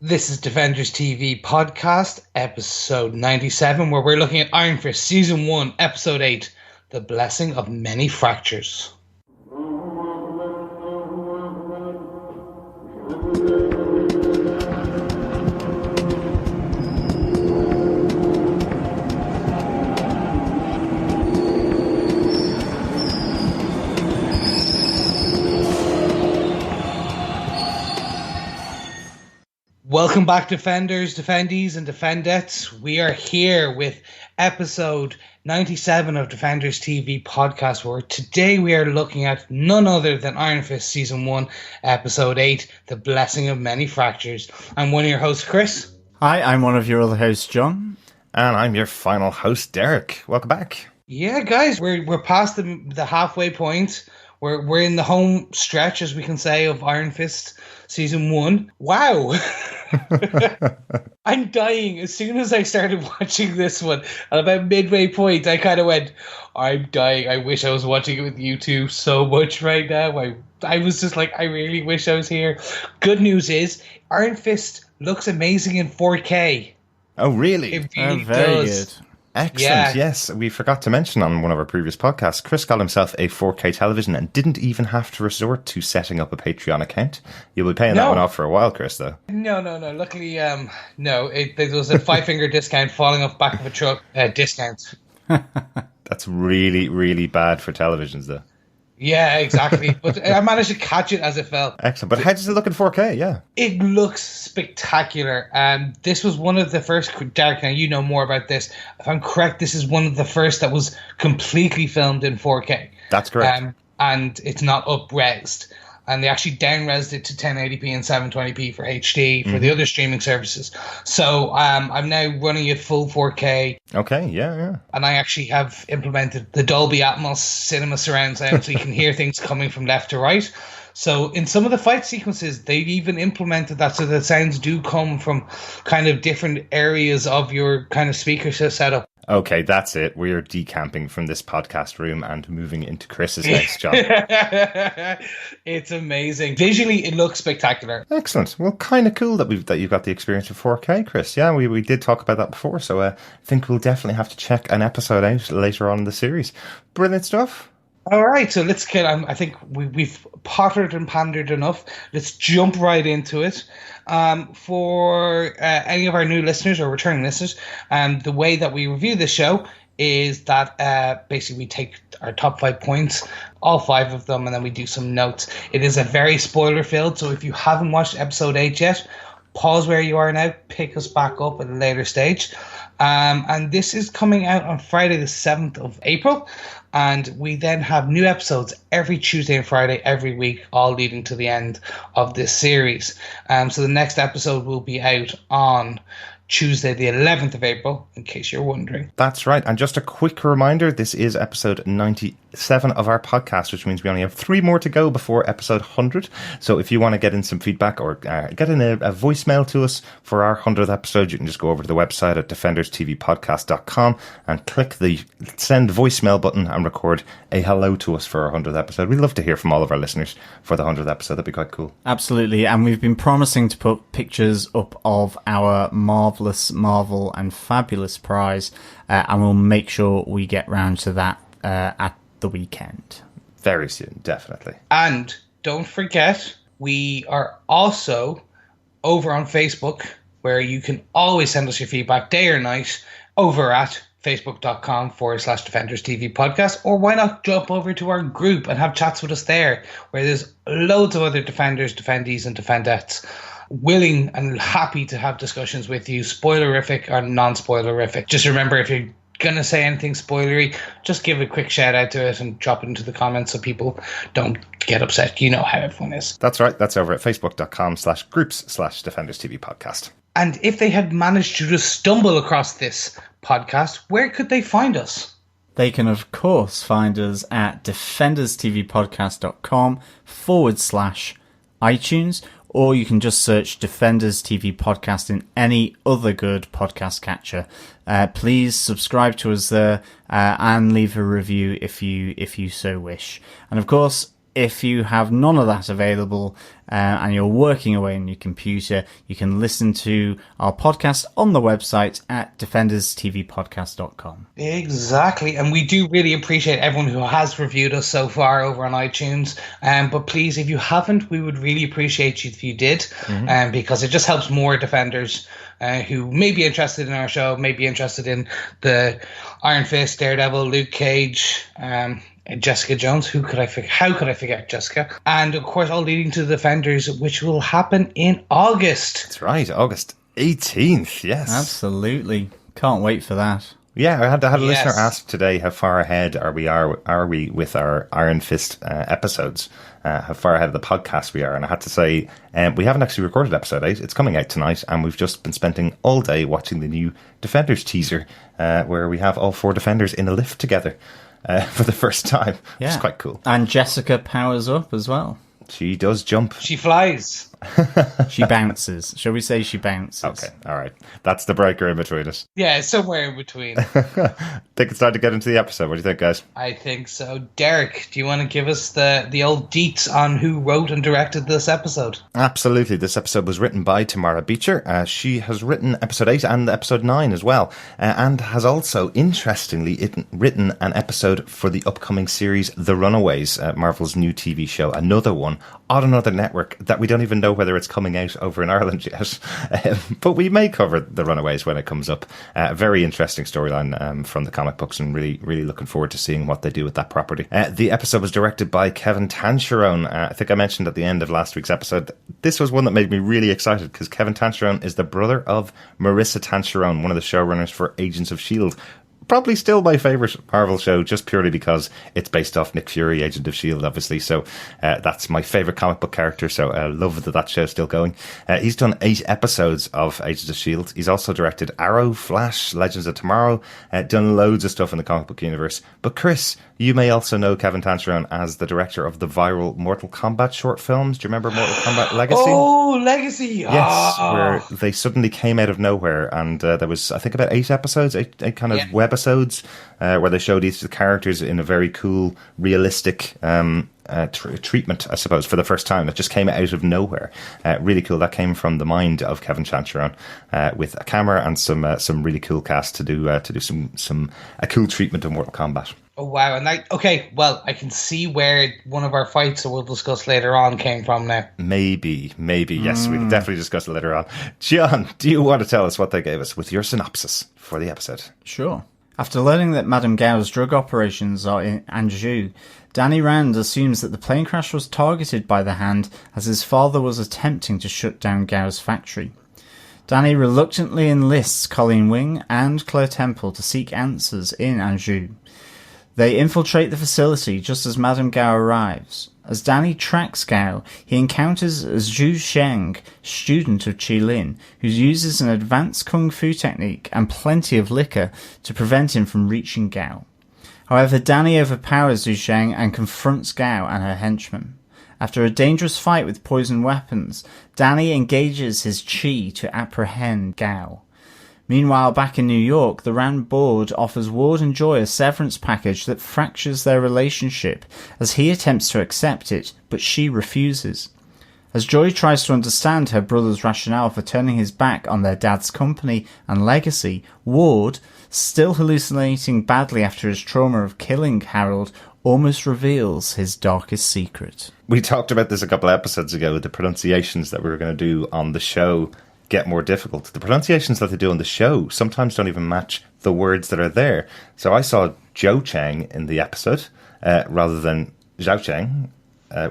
This is Defenders TV podcast, episode 97, where we're looking at Iron Fist, season 1, episode 8, The Blessing of Many Fractures. Welcome back, Defenders, Defendees, and Defendettes. We are here with episode 97 of Defenders TV podcast, where today we are looking at none other than Iron Fist Season 1, Episode 8, The Blessing of Many Fractures. I'm one of your hosts, Chris. Hi, I'm one of your other hosts, John. And I'm your final host, Derek. Welcome back. Yeah, guys, we're past the halfway point. We're in the home stretch, as we can say, of Iron Fist Season 1. Wow! I'm dying. As soon as I started watching this one, at about midway point, I kind of went, I'm dying. I wish I was watching it with you two so much right now. I was just like, I really wish I was here. Good news is, Iron Fist looks amazing in 4K. Oh, really? It really very does. good. Excellent. Yeah. Yes, we forgot to mention on one of our previous podcasts, Chris got himself a 4K television and didn't even have to resort to setting up a Patreon account. You'll be paying that one off for a while, Chris, though. No. Luckily, no. There was a 5-finger discount falling off back of a truck discount. That's really, really bad for televisions, though. Yeah, exactly. But I managed to catch it as it fell. Excellent. But how does it look in 4K? Yeah. It looks spectacular. This was one of the first, Derek, now you know more about this. If I'm correct, this is one of the first that was completely filmed in 4K. That's correct. And it's not up-resed. And they actually down-resed it to 1080p and 720p for HD for the other streaming services. So I'm now running it full 4K. Okay, yeah. And I actually have implemented the Dolby Atmos cinema surround sound so you can hear things coming from left to right. So in some of the fight sequences, they've even implemented that so the sounds do come from kind of different areas of your kind of speaker setup. Okay, that's it. We're decamping from this podcast room and moving into Chris's house, John. It's amazing. Visually, it looks spectacular. Excellent. Well, kind of cool that you've got the experience of 4K, Chris. Yeah, we did talk about that before, so I think we'll definitely have to check an episode out later on in the series. Brilliant stuff. All right, so let's get. I think we've pottered and pandered enough. Let's jump right into it. For any of our new listeners or returning listeners, the way that we review the show is that basically we take our top 5 points, all 5 of them, and then we do some notes. It is a very spoiler filled, so if you haven't watched episode 8 yet, pause where you are now, pick us back up at a later stage. And this is coming out on Friday the 7th of April. And we then have new episodes every Tuesday and Friday every week, all leading to the end of this series. So the next episode will be out on Tuesday, the 11th of April, in case you're wondering. That's right. And just a quick reminder, this is episode 97 of our podcast, which means we only have 3 more to go before episode 100. So if you want to get in some feedback or get in a voicemail to us for our 100th episode, you can just go over to the website at defenderstvpodcast.com and click the send voicemail button and record a hello to us for our 100th episode. We'd love to hear from all of our listeners for the 100th episode. That'd be quite cool. Absolutely. And we've been promising to put pictures up of our Marvelous, Marvel and Fabulous prize, and we'll make sure we get round to that at the weekend. Very soon, definitely. And don't forget, we are also over on Facebook, where you can always send us your feedback day or night over at facebook.com/Defenders TV podcast, or why not jump over to our group and have chats with us there, where there's loads of other defenders, defendees, and defendettes willing and happy to have discussions with you, spoilerific or non-spoilerific. Just remember, if you're going to say anything spoilery, just give a quick shout out to it and drop it into the comments so people don't get upset. You know how everyone is. That's right. That's over at facebook.com/groups/Defenders TV podcast. And if they had managed to just stumble across this podcast, where could they find us? They can, of course, find us at defenderstvpodcast.com/iTunes, or you can just search Defenders TV Podcast in any other good podcast catcher. Please subscribe to us there and leave a review if you so wish. And of course, if you have none of that available and you're working away on your computer, you can listen to our podcast on the website at defenderstvpodcast.com. Exactly. And we do really appreciate everyone who has reviewed us so far over on iTunes. But please, if you haven't, we would really appreciate you if you did, because it just helps more defenders who may be interested in our show, may be interested in the Iron Fist, Daredevil, Luke Cage, Jessica Jones. How could I forget Jessica? And of course, all leading to the Defenders, which will happen in August. That's right, August 18th. Yes, absolutely. Can't wait for that. Yeah, I had a listener ask today how far ahead are we with our Iron Fist episodes? How far ahead of the podcast we are? And I had to say, we haven't actually recorded episode 8. It's coming out tonight, and we've just been spending all day watching the new Defenders teaser, where we have all 4 Defenders in a lift together for the first time, which is quite cool. And Jessica powers up as well. She does jump. She flies. She bounces. Shall we say she bounces? Okay, all right. That's the breaker in between us. Yeah, somewhere in between. Think it's time to get into the episode. What do you think, guys? I think so. Derek, do you want to give us the old deets on who wrote and directed this episode? Absolutely. This episode was written by Tamara Beecher. She has written episode 8 and episode 9 as well, and has also, interestingly, written an episode for the upcoming series The Runaways, Marvel's new TV show. Another one on another network that we don't even know whether it's coming out over in Ireland yet. But we may cover The Runaways when it comes up. Very interesting storyline from the comic books, and really, really looking forward to seeing what they do with that property. The episode was directed by Kevin Tancherone. I think I mentioned at the end of last week's episode, this was one that made me really excited because Kevin Tancherone is the brother of Marissa Tancherone, one of the showrunners for Agents of S.H.I.E.L.D., probably still my favourite Marvel show, just purely because it's based off Nick Fury, Agent of S.H.I.E.L.D., obviously. So that's my favourite comic book character, so I love that show's still going. He's done 8 episodes of Agents of S.H.I.E.L.D. He's also directed Arrow, Flash, Legends of Tomorrow, done loads of stuff in the comic book universe. But Chris, you may also know Kevin Tancherone as the director of the viral Mortal Kombat short films. Do you remember Mortal Kombat Legacy? Oh, Legacy! Yes, where they suddenly came out of nowhere, and there was, I think, about 8 episodes, 8 kind of webisodes, where they showed each of the characters in a very cool, realistic treatment, I suppose, for the first time. That just came out of nowhere. Really cool. That came from the mind of Kevin Tancherone, with a camera and some really cool cast to do a cool treatment of Mortal Kombat. Oh, wow. And I can see where one of our fights that we'll discuss later on came from now. Maybe, yes, we can definitely discuss it later on. John, do you want to tell us what they gave us with your synopsis for the episode? Sure. After learning that Madame Gao's drug operations are in Anjou, Danny Rand assumes that the plane crash was targeted by the Hand as his father was attempting to shut down Gao's factory. Danny reluctantly enlists Colleen Wing and Claire Temple to seek answers in Anjou. They infiltrate the facility just as Madame Gao arrives. As Danny tracks Gao, he encounters Zhu Sheng, student of Qilin, who uses an advanced kung fu technique and plenty of liquor to prevent him from reaching Gao. However, Danny overpowers Zhu Sheng and confronts Gao and her henchmen. After a dangerous fight with poison weapons, Danny engages his chi to apprehend Gao. Meanwhile, back in New York, the Rand board offers Ward and Joy a severance package that fractures their relationship as he attempts to accept it, but she refuses. As Joy tries to understand her brother's rationale for turning his back on their dad's company and legacy, Ward, still hallucinating badly after his trauma of killing Harold, almost reveals his darkest secret. We talked about this a couple of episodes ago, the pronunciations that we were going to do on the show get more difficult. The pronunciations that they do on the show sometimes don't even match the words that are there. So I saw Zhou Chang in the episode rather than Zhao Chang,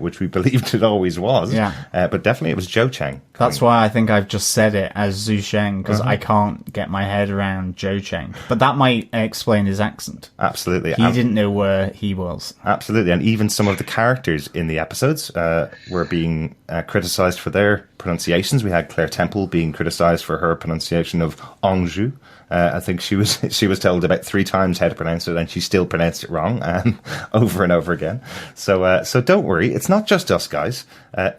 which we believed it always was. Yeah. But definitely it was Zhou Chang. That's why I think I've just said it as Zhu Sheng, because I can't get my head around Zhou Chang. But that might explain his accent. Absolutely. He didn't know where he was. Absolutely. And even some of the characters in the episodes were being criticised for their pronunciations. We had Claire Temple being criticised for her pronunciation of Anjou. I think she was told about 3 times how to pronounce it, and she still pronounced it wrong over and over again. So don't worry, it's not just us, guys.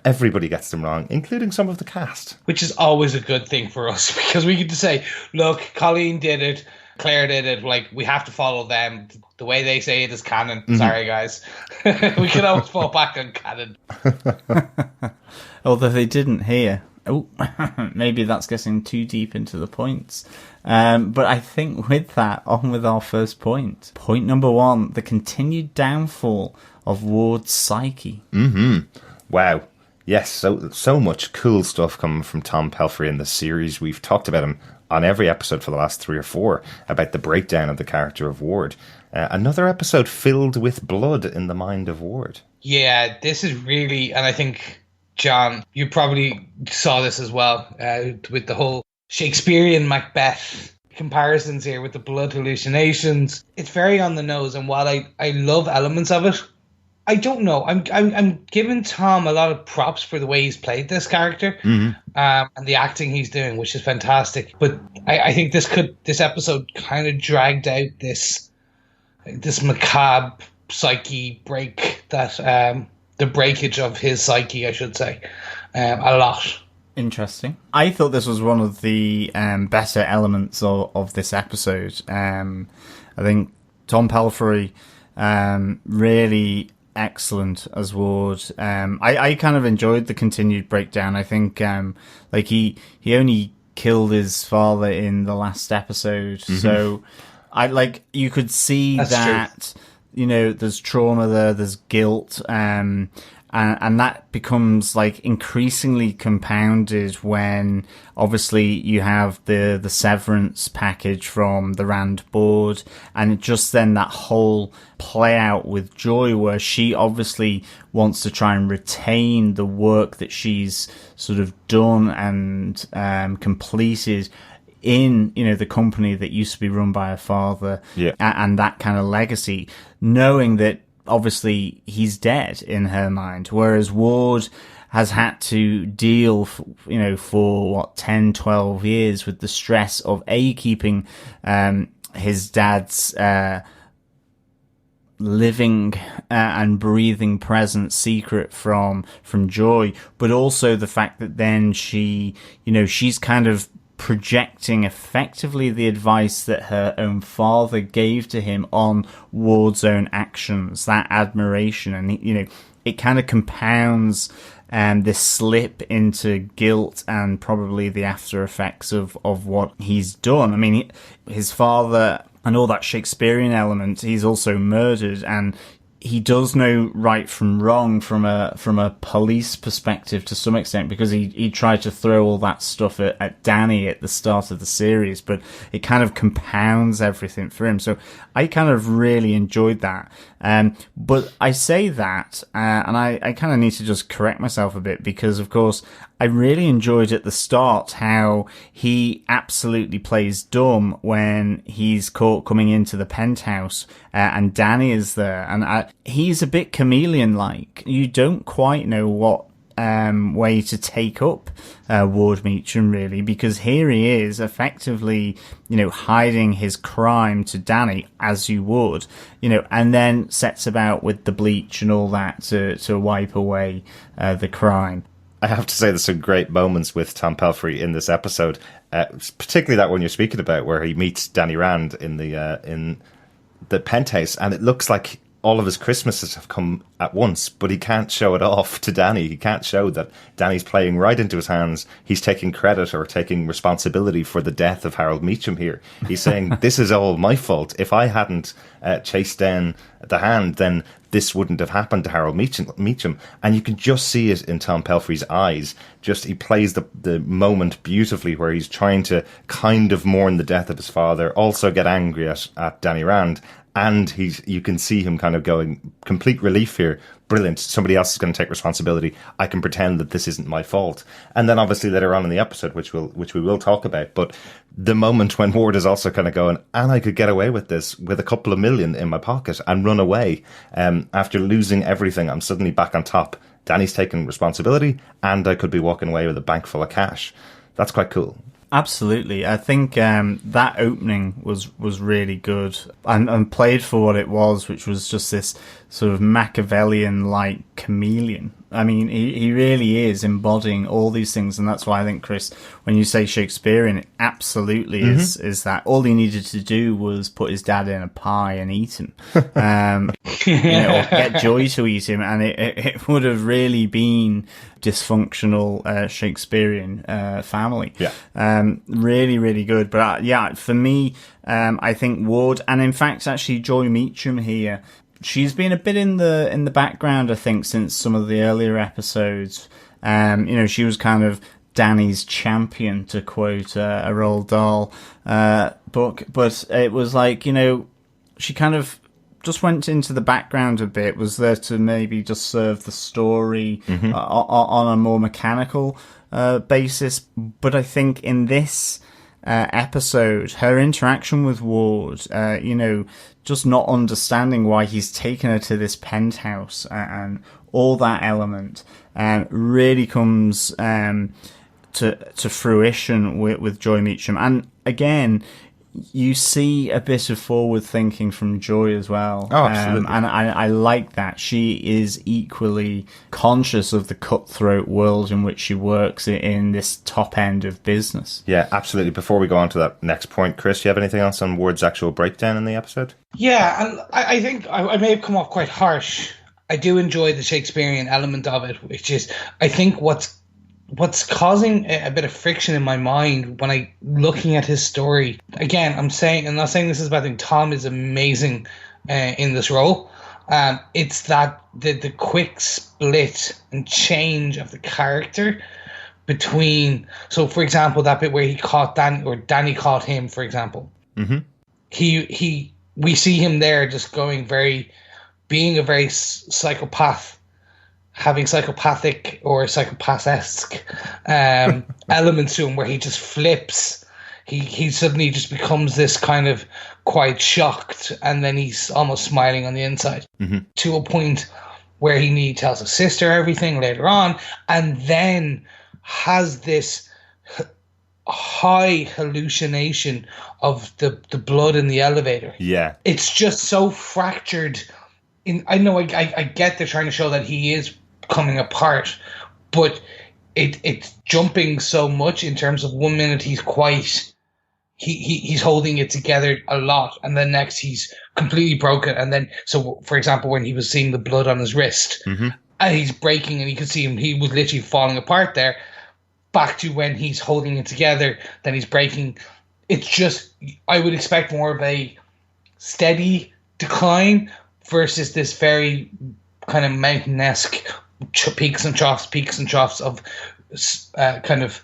Everybody gets them wrong, including some of the cast. Which is always a good thing for us, because we get to say, look, Colleen did it, Claire did it. Like, we have to follow them. The way they say it is canon. Sorry, guys. We can always fall back on canon. Although they didn't here. Oh, maybe that's getting too deep into the points. But I think with that, on with our first point. Point number 1, the continued downfall of Ward's psyche. Wow. Yes, so much cool stuff coming from Tom Pelphrey in the series. We've talked about him on every episode for the last 3 or 4, about the breakdown of the character of Ward. Another episode filled with blood in the mind of Ward. Yeah, this is really, and I think, John, you probably saw this as well, with the whole Shakespearean Macbeth comparisons here with the blood hallucinations. It's very on the nose, and while I love elements of it, I don't know. I'm giving Tom a lot of props for the way he's played this character, and the acting he's doing, which is fantastic. But I think this episode kind of dragged out this macabre psyche break, that the breakage of his psyche, I should say, a lot. Interesting. I thought this was one of the better elements of this episode. I think Tom Pelphrey really excellent as Ward. I kind of enjoyed the continued breakdown. I think like he only killed his father in the last episode, so you could see that true. You know, there's trauma there's guilt, and that becomes like increasingly compounded when obviously you have the severance package from the Rand board, and just then that whole play out with Joy, where she obviously wants to try and retain the work that she's sort of done and completed in, you know, the company that used to be run by her father, and that kind of legacy, knowing that obviously he's dead in her mind, whereas Ward has had to deal for 10, 12 years with the stress of keeping his dad's living and breathing presence secret from Joy, but also the fact that then she's kind of projecting effectively the advice that her own father gave to him on Ward's own actions, that admiration, and it kind of compounds this slip into guilt and probably the after effects of what he's done. I mean, his father and all that Shakespearean element, he's also murdered, and he does know right from wrong from a police perspective to some extent, because he tried to throw all that stuff at Danny at the start of the series, but it kind of compounds everything for him. So I kind of really enjoyed that. But I say that, and I kind of need to just correct myself a bit, because of course I really enjoyed at the start how he absolutely plays dumb when he's caught coming into the penthouse and Danny is there, and he's a bit chameleon-like. You don't quite know what way to take up Ward Meacham, really, because here he is effectively, hiding his crime to Danny, as you would, and then sets about with the bleach and all that to wipe away the crime. I have to say, there's some great moments with Tom Pelphrey in this episode, particularly that one you're speaking about, where he meets Danny Rand in the penthouse, and it looks like all of his Christmases have come at once, but he can't show it off to Danny. He can't show that Danny's playing right into his hands. He's taking credit or taking responsibility for the death of Harold Meacham here. He's saying, this is all my fault. If I hadn't chased down the hand, then this wouldn't have happened to Harold Meacham. And you can just see it in Tom Pelphrey's eyes. He plays the moment beautifully, where he's trying to kind of mourn the death of his father, also get angry at Danny Rand. And you can see him kind of going, complete relief here. Brilliant. Somebody else is going to take responsibility. I can pretend that this isn't my fault. And then obviously later on in the episode, which we will talk about, but the moment when Ward is also kind of going, and I could get away with this with a couple of million in my pocket and run away. After losing everything, I'm suddenly back on top. Danny's taking responsibility, and I could be walking away with a bank full of cash. That's quite cool. Absolutely. I think that opening was really good and played for what it was, which was just this sort of Machiavellian-like chameleon I mean, he really is embodying all these things, and that's why I think, Chris, when you say Shakespearean, it absolutely is that. All he needed to do was put his dad in a pie and eat him, or get Joy to eat him, and it would have really been dysfunctional Shakespearean family. Yeah. Really, really good. But for me, I think Ward, and in fact, actually, Joy Meacham here, she's been a bit in the background, I think, since some of the earlier episodes. She was kind of Danny's champion, to quote a Roald Dahl book, but it was like, she kind of just went into the background a bit, was there to maybe just serve the story on a more mechanical basis. But I think in this episode, her interaction with Ward, just not understanding why he's taken her to this penthouse and all that element, really comes to fruition with Joy Meacham. And again, you see a bit of forward thinking from Joy as well. Oh, absolutely. And I like that. She is equally conscious of the cutthroat world in which she works in this top end of business. Yeah, absolutely. Before we go on to that next point, Chris, do you have anything else on Ward's actual breakdown in the episode? Yeah, and I think I may have come off quite harsh. I do enjoy the Shakespearean element of it, which is, I think, what's causing a bit of friction in my mind when I looking at his story. Again, I'm not saying this is a bad thing. Tom is amazing in this role. It's that the quick split and change of the character between. So, for example, that bit where he caught Danny, or Danny caught him, for example. Mm-hmm. We see him there just being a very psychopath. Having psychopathic or psychopath-esque elements to him, where he just flips. He suddenly just becomes this kind of quite shocked, and then he's almost smiling on the inside, to a point where he tells his sister everything later on, and then has this high hallucination of the blood in the elevator. Yeah. It's just so fractured. I know I get they're trying to show that he is coming apart, but it's jumping so much in terms of 1 minute he's holding it together a lot, and then next he's completely broken. And then, so for example, when he was seeing the blood on his wrist, and he's breaking, and you could see him, he was literally falling apart there, back to when he's holding it together, then he's breaking. It's just, I would expect more of a steady decline versus this very kind of mountain-esque peaks and troughs of kind of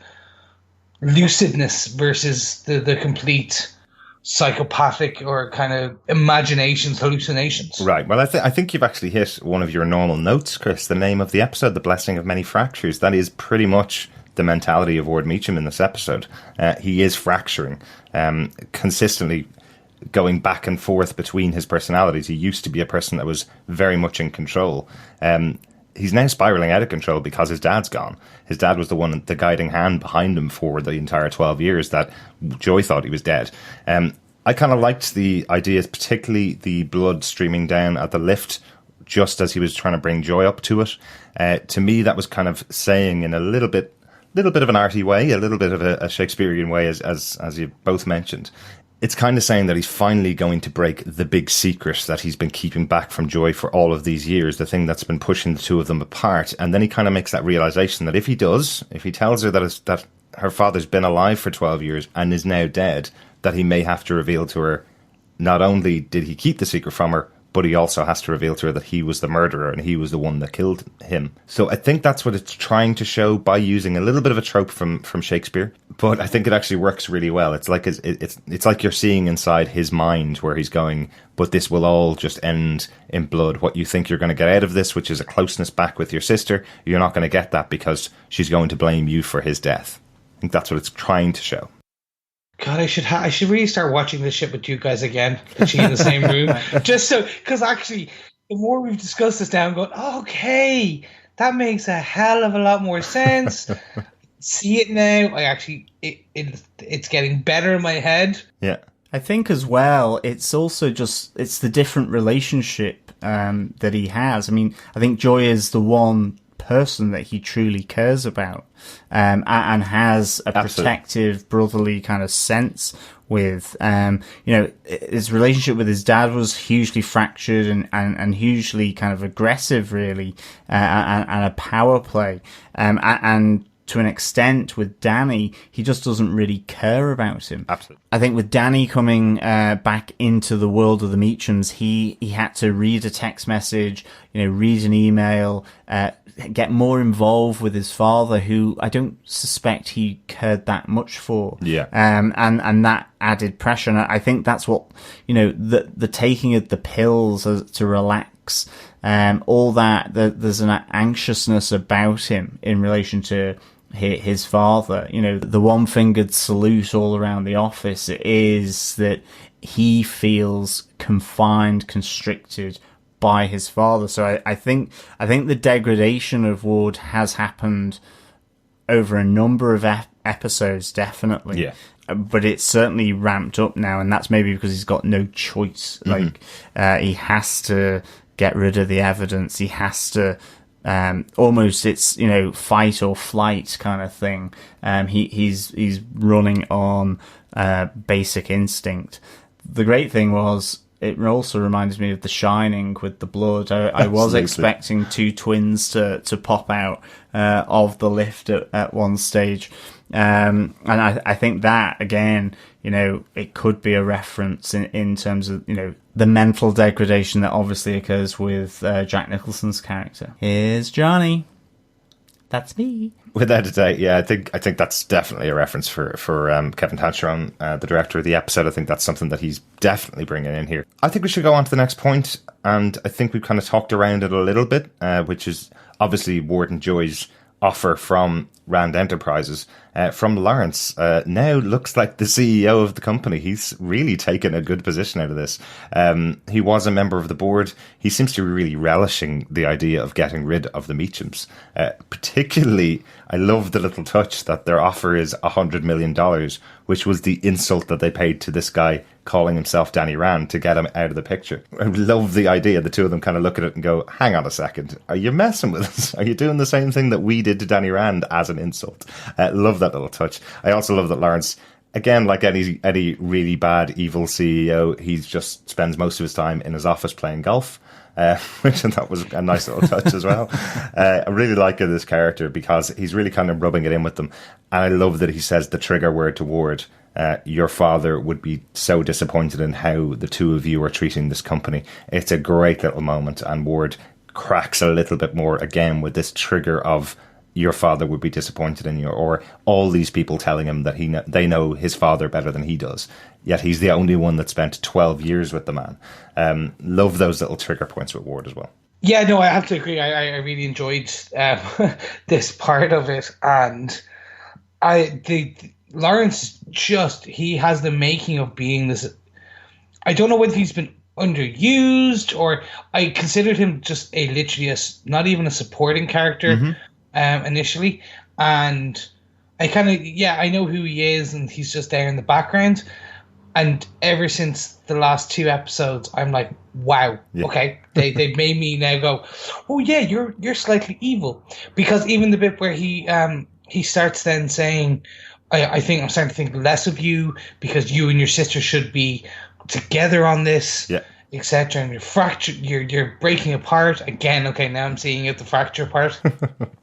lucidness versus the complete psychopathic or kind of hallucinations. Right. Well, I think you've actually hit one of your normal notes, Chris. The name of the episode, The Blessing of Many Fractures. That is pretty much the mentality of Ward Meacham in this episode. He is fracturing, consistently going back and forth between his personalities. He used to be a person that was very much in control. He's now spiraling out of control because his dad's gone. His dad was the guiding hand behind him for the entire 12 years that Joy thought he was dead. I kind of liked the ideas, particularly the blood streaming down at the lift just as he was trying to bring Joy up to it. To me, that was kind of saying in a little bit of an arty way, a little bit of a Shakespearean way, as you both mentioned. It's kind of saying that he's finally going to break the big secret that he's been keeping back from Joy for all of these years, the thing that's been pushing the two of them apart. And then he kind of makes that realization that if he tells her that her father's been alive for 12 years and is now dead, that he may have to reveal to her, not only did he keep the secret from her, but he also has to reveal to her that he was the murderer and he was the one that killed him. So I think that's what it's trying to show by using a little bit of a trope from Shakespeare, but I think it actually works really well. It's like it's like you're seeing inside his mind where he's going, but this will all just end in blood. What you think you're going to get out of this, which is a closeness back with your sister, you're not going to get that because she's going to blame you for his death. I think that's what it's trying to show. God, I should really start watching this shit with you guys again, actually in the same room, just so, because actually, the more we've discussed this now, I'm going, okay, that makes a hell of a lot more sense. See it now. It's getting better in my head. Yeah, I think as well, it's also it's the different relationship that he has. I mean, I think Joy is the one person that he truly cares about, and has a protective, brotherly kind of sense with. His relationship with his dad was hugely fractured and hugely kind of aggressive, really, and a power play. And to an extent with Danny, he just doesn't really care about him. Absolutely. I think with Danny coming back into the world of the Meachams, he had to read a text message, read an email, get more involved with his father, who I don't suspect he cared that much for. Yeah. And that added pressure. And I think that's what, the taking of the pills to relax, all that, there's an anxiousness about him in relation to his father. The one-fingered salute all around the office is that he feels confined, constricted by his father. So I think the degradation of Ward has happened over a number of episodes, definitely. Yeah. But it's certainly ramped up now, and that's maybe because he's got no choice. Mm-hmm. He has to get rid of the evidence. He has to almost, it's fight or flight kind of thing. He's running on basic instinct. The great thing was, it also reminds me of The Shining with the blood. I was expecting two twins to pop out of the lift at one stage. And I think that, again, it could be a reference in terms of, the mental degradation that obviously occurs with Jack Nicholson's character. Here's Johnny. That's me. Without a doubt, yeah. I think that's definitely a reference for Kevin Tancheron, the director of the episode. I think that's something that he's definitely bringing in here. I think we should go on to the next point, and I think we've kind of talked around it a little bit, which is obviously Ward and Joy's offer from Rand Enterprises. From Lawrence, now looks like the CEO of the company. He's really taken a good position out of this. He was a member of the board. He seems to be really relishing the idea of getting rid of the Meachams. Particularly, I love the little touch that their offer is $100 million, which was the insult that they paid to this guy calling himself Danny Rand to get him out of the picture. I love the idea. The two of them kind of look at it and go, hang on a second, are you messing with us? Are you doing the same thing that we did to Danny Rand as an insult? Love that little touch. I also love that Lawrence, again, like any really bad, evil CEO, he just spends most of his time in his office playing golf. Which I thought was a nice little touch as well. I really like this character because he's really kind of rubbing it in with them. And I love that he says the trigger word to Ward, your father would be so disappointed in how the two of you are treating this company. It's a great little moment, and Ward cracks a little bit more again with this trigger of your father would be disappointed in you, or all these people telling him that they know his father better than he does, yet he's the only one that spent 12 years with the man. Love those little trigger points with Ward as well. Yeah, no, I have to agree. I really enjoyed this part of it, and Lawrence he has the making of being this. I don't know whether he's been underused, or I considered him just not even a supporting character initially, and I kind of I know who he is, and he's just there in the background. And ever since the last two episodes, I'm like, wow, okay, they made me now go, oh yeah, you're slightly evil, because even the bit where he starts then saying, I think I'm starting to think less of you because you and your sister should be together on this, etc. And you're fractured, you're breaking apart again. Okay, now I'm seeing it, the fracture part.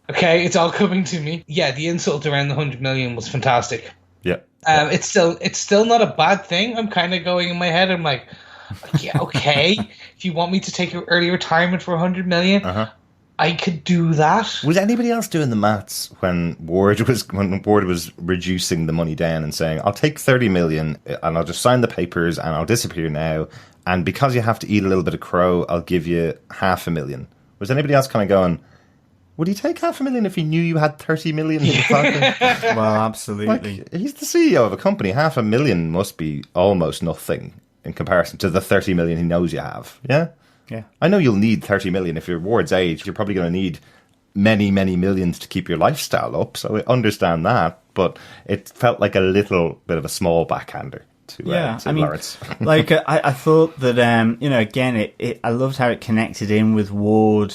Okay, it's all coming to me. Yeah, the insult around the 100 million was fantastic. Yeah. It's still not a bad thing. I'm kind of going in my head. I'm like, yeah, okay. If you want me to take an early retirement for 100 million, I could do that. Was anybody else doing the maths when Ward was reducing the money down and saying, I'll take 30 million and I'll just sign the papers and I'll disappear now. And because you have to eat a little bit of crow, I'll give you $500,000. Was anybody else kind of going, would he take $500,000 if he knew you had 30 million in the pocket? Well, absolutely. Like, he's the CEO of a company. $500,000 must be almost nothing in comparison to the 30 million he knows you have. Yeah? Yeah. I know you'll need 30 million. If you're Ward's age, you're probably going to need many, many millions to keep your lifestyle up. So I understand that. But it felt like a little bit of a small backhander to Lawrence. Like, I thought that, again, I loved how it connected in with Ward,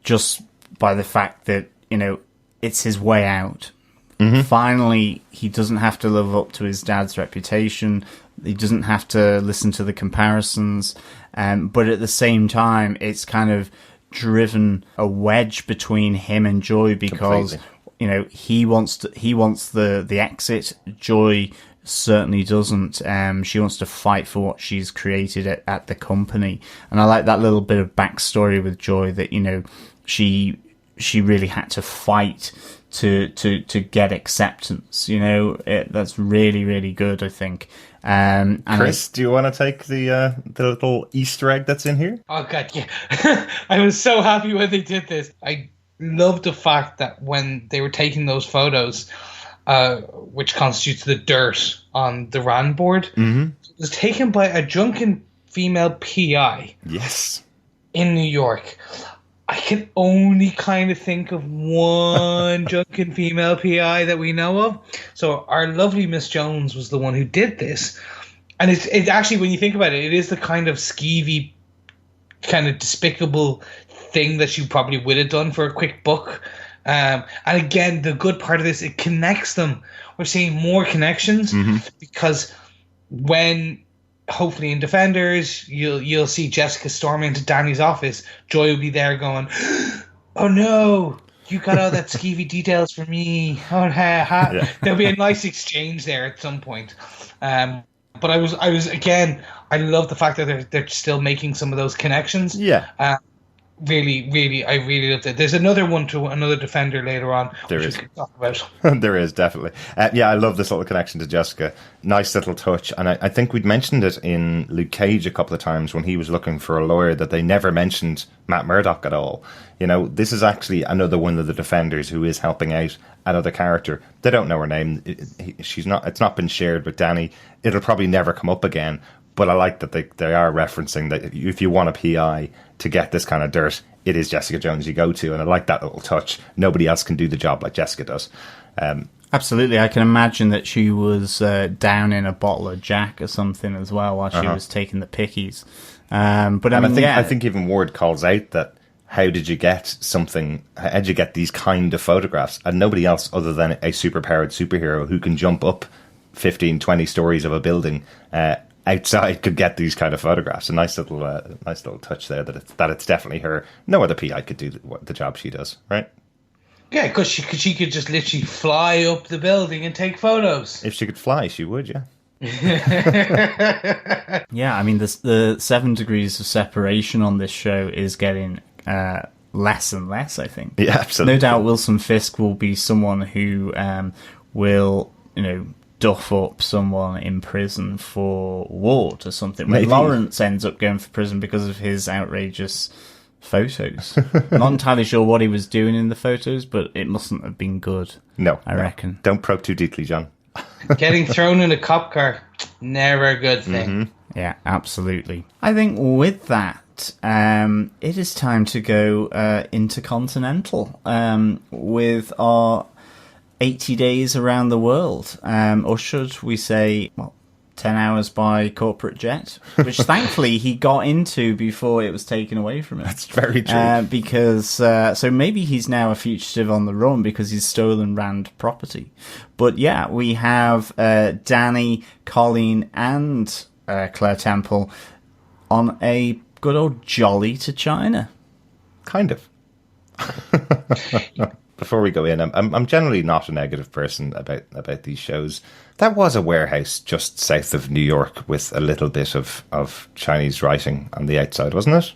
just by the fact that, it's his way out. Finally, he doesn't have to live up to his dad's reputation. He doesn't have to listen to the comparisons. But at the same time, it's kind of driven a wedge between him and Joy because, he wants the exit. Joy certainly doesn't. She wants to fight for what she's created at the company. And I like that little bit of backstory with Joy that, she really had to fight to get acceptance. That's really, really good, I think. And Chris, do you want to take the little Easter egg that's in here? Oh god, yeah. I was so happy when they did this. I love the fact that when they were taking those photos, which constitutes the dirt on the RAND board, it was taken by a drunken female PI. Yes. In New York. I can only kind of think of one drunken female PI that we know of. So our lovely Miss Jones was the one who did this. And it's actually, when you think about it, it is the kind of skeevy, kind of despicable thing that she probably would have done for a quick buck. And again, the good part of this, it connects them. We're seeing more connections because when... hopefully in Defenders, you'll see Jessica storming into Danny's office. Joy will be there going, "Oh no, you got all that skeevy details for me." Oh, yeah. There'll be a nice exchange there at some point. But I was again, I love the fact that they're still making some of those connections. Yeah. Really, I really loved it. There's another one to another Defender later on. There is. We can talk about. There is, definitely. I love this little connection to Jessica. Nice little touch. And I think we'd mentioned it in Luke Cage a couple of times when he was looking for a lawyer, that they never mentioned Matt Murdock at all. This is actually another one of the Defenders who is helping out another character. They don't know her name. It's not been shared with Danny. It'll probably never come up again. But I like that they are referencing that if you want a PI to get this kind of dirt, it is Jessica Jones you go to. And I like that little touch. Nobody else can do the job like Jessica does. Absolutely. I can imagine that she was down in a bottle of Jack or something as well while she was taking the pickies. I think even Ward calls out that, how did you get these kind of photographs? And nobody else other than a superpowered superhero who can jump up 15, 20 stories of a building outside could get these kind of photographs. A nice little touch there that it's definitely her. No other PI could do the job she does, right? Yeah, because she could just literally fly up the building and take photos. If she could fly, she would, yeah. Yeah, I mean, the 7 degrees of separation on this show is getting less and less, I think. Yeah, absolutely. No doubt Wilson Fisk will be someone who will, duff up someone in prison for Ward or something. Maybe Lawrence ends up going for prison because of his outrageous photos. Not entirely sure what he was doing in the photos, but it mustn't have been good. No, I reckon. Don't probe too deeply, John. Getting thrown in a cop car, never a good thing. Yeah, absolutely. I think with that, it is time to go intercontinental with our 80 days around the world, or should we say, 10 hours by corporate jet, which thankfully he got into before it was taken away from him. That's very true. Because, so maybe he's now a fugitive on the run because he's stolen Rand property. But yeah, we have Danny, Colleen, and Claire Temple on a good old jolly to China. Kind of. Before we go in, I'm generally not a negative person about these shows. That was a warehouse just south of New York with a little bit of Chinese writing on the outside, wasn't it?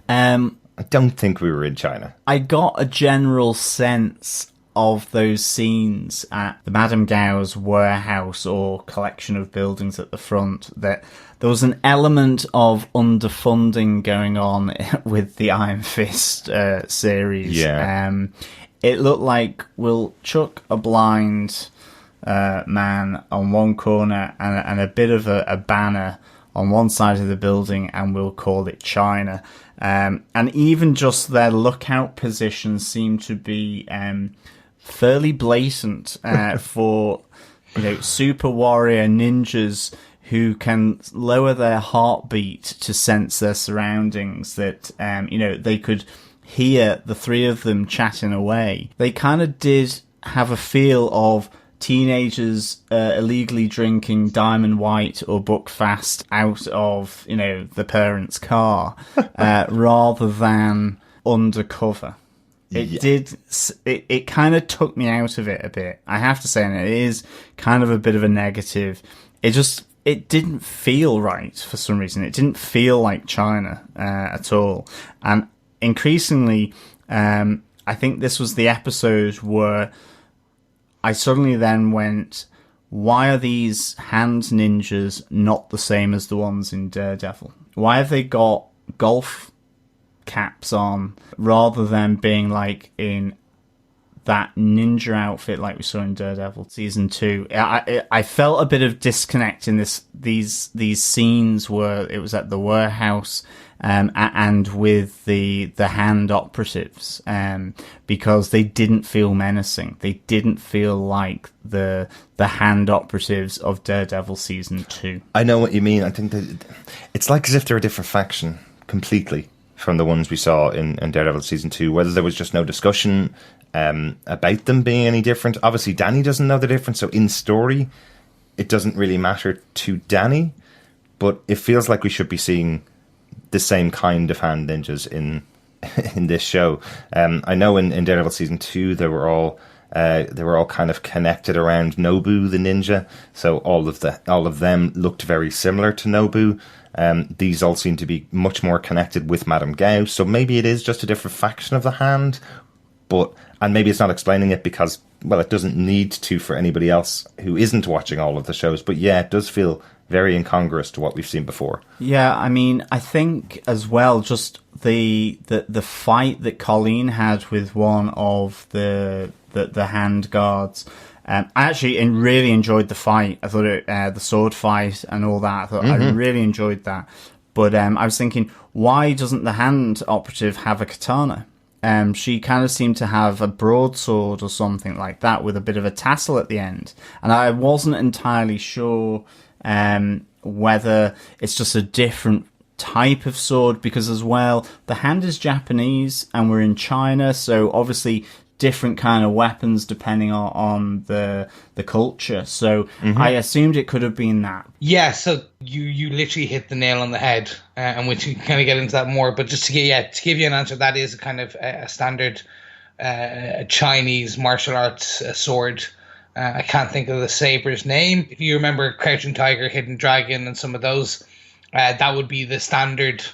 I don't think we were in China. I got a general sense of those scenes at the Madame Gao's warehouse or collection of buildings at the front that there was an element of underfunding going on with the Iron Fist series. Yeah. It looked like we'll chuck a blind man on one corner and a bit of a banner on one side of the building, and we'll call it China. And even just their lookout positions seem to be fairly blatant for super warrior ninjas who can lower their heartbeat to sense their surroundings. That they could hear the three of them chatting away, they kind of did have a feel of teenagers illegally drinking Diamond White or Buckfast out of, the parents' car, rather than undercover. It kind of took me out of it a bit, I have to say, and it is kind of a bit of a negative. It didn't feel right for some reason. It didn't feel like China at all. And increasingly, I think this was the episode where I suddenly then went, why are these hand ninjas not the same as the ones in Daredevil? Why have they got golf caps on rather than being like in that ninja outfit like we saw in Daredevil season 2? I felt a bit of disconnect in these scenes where it was at the warehouse and with the hand operatives, because they didn't feel menacing. They didn't feel like the hand operatives of Daredevil season 2. I know what you mean. I think that it's like as if they're a different faction completely from the ones we saw in Daredevil season 2. Whether there was just no discussion about them being any different. Obviously, Danny doesn't know the difference, so in story, it doesn't really matter to Danny. But it feels like we should be seeing the same kind of hand ninjas in this show. I know in Daredevil season 2 they were all kind of connected around Nobu the ninja, so all of them looked very similar to Nobu. These all seem to be much more connected with Madame Gao, so maybe it is just a different faction of the hand, and maybe it's not explaining it because, well, it doesn't need to for anybody else who isn't watching all of the shows, but yeah, it does feel very incongruous to what we've seen before. Yeah, I mean, I think as well, just the fight that Colleen had with one of the hand guards. I actually really enjoyed the fight. I thought the sword fight and all that. I thought I really enjoyed that. But I was thinking, why doesn't the hand operative have a katana? She kind of seemed to have a broadsword or something like that with a bit of a tassel at the end. And I wasn't entirely sure whether it's just a different type of sword, because as well, the hand is Japanese and we're in China, so obviously different kind of weapons depending on the culture. So I assumed it could have been that. Yeah, so you literally hit the nail on the head, and we can kind of get into that more. But just to give you an answer, that is a kind of a standard Chinese martial arts sword. I can't think of the saber's name. If you remember Crouching Tiger, Hidden Dragon, and some of those, that would be the standard.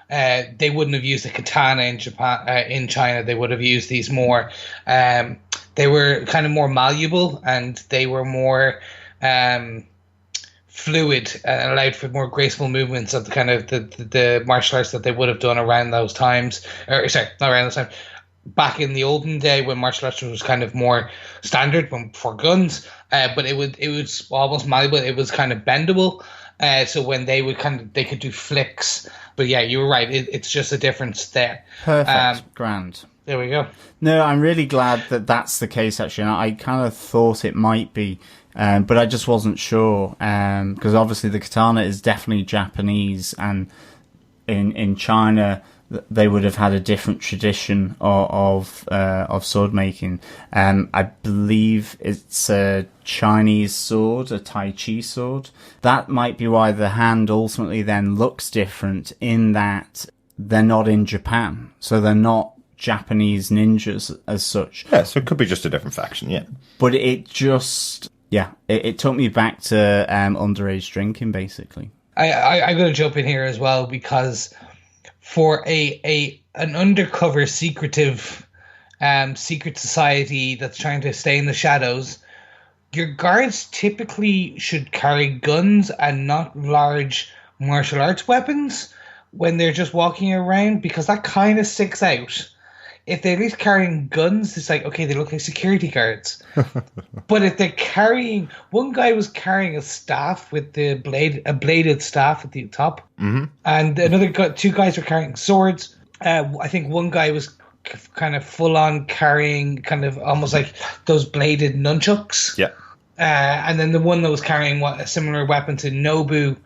They wouldn't have used a katana in Japan. In China, they would have used these more. They were kind of more malleable, and they were more fluid and allowed for more graceful movements of the kind of the martial arts that they would have done around those times. Or sorry, not around those times. Back in the olden day when martial arts was kind of more standard for guns, but it was almost malleable. It was kind of bendable. So when they could do flicks. But yeah, you were right. It's just a difference there. Perfect. Grand. There we go. No, I'm really glad that that's the case, actually. And I kind of thought it might be, but I just wasn't sure. Because obviously the katana is definitely Japanese, and in China they would have had a different tradition of sword making. I believe it's a Chinese sword, a Tai Chi sword. That might be why the hand ultimately then looks different, in that they're not in Japan, so they're not Japanese ninjas as such. Yeah, so it could be just a different faction, yeah. But it just, it took me back to underage drinking, basically. I'm going to jump in here as well, because for an undercover secretive secret society that's trying to stay in the shadows, your guards typically should carry guns and not large martial arts weapons when they're just walking around, because that kind of sticks out. If they're at least carrying guns, it's like, okay, they look like security guards. But if they're carrying, one guy was carrying a staff with a bladed staff at the top, and two guys were carrying swords. I think one guy was kind of full on carrying kind of almost like those bladed nunchucks. Yeah. And then the one that was carrying a similar weapon to Nobu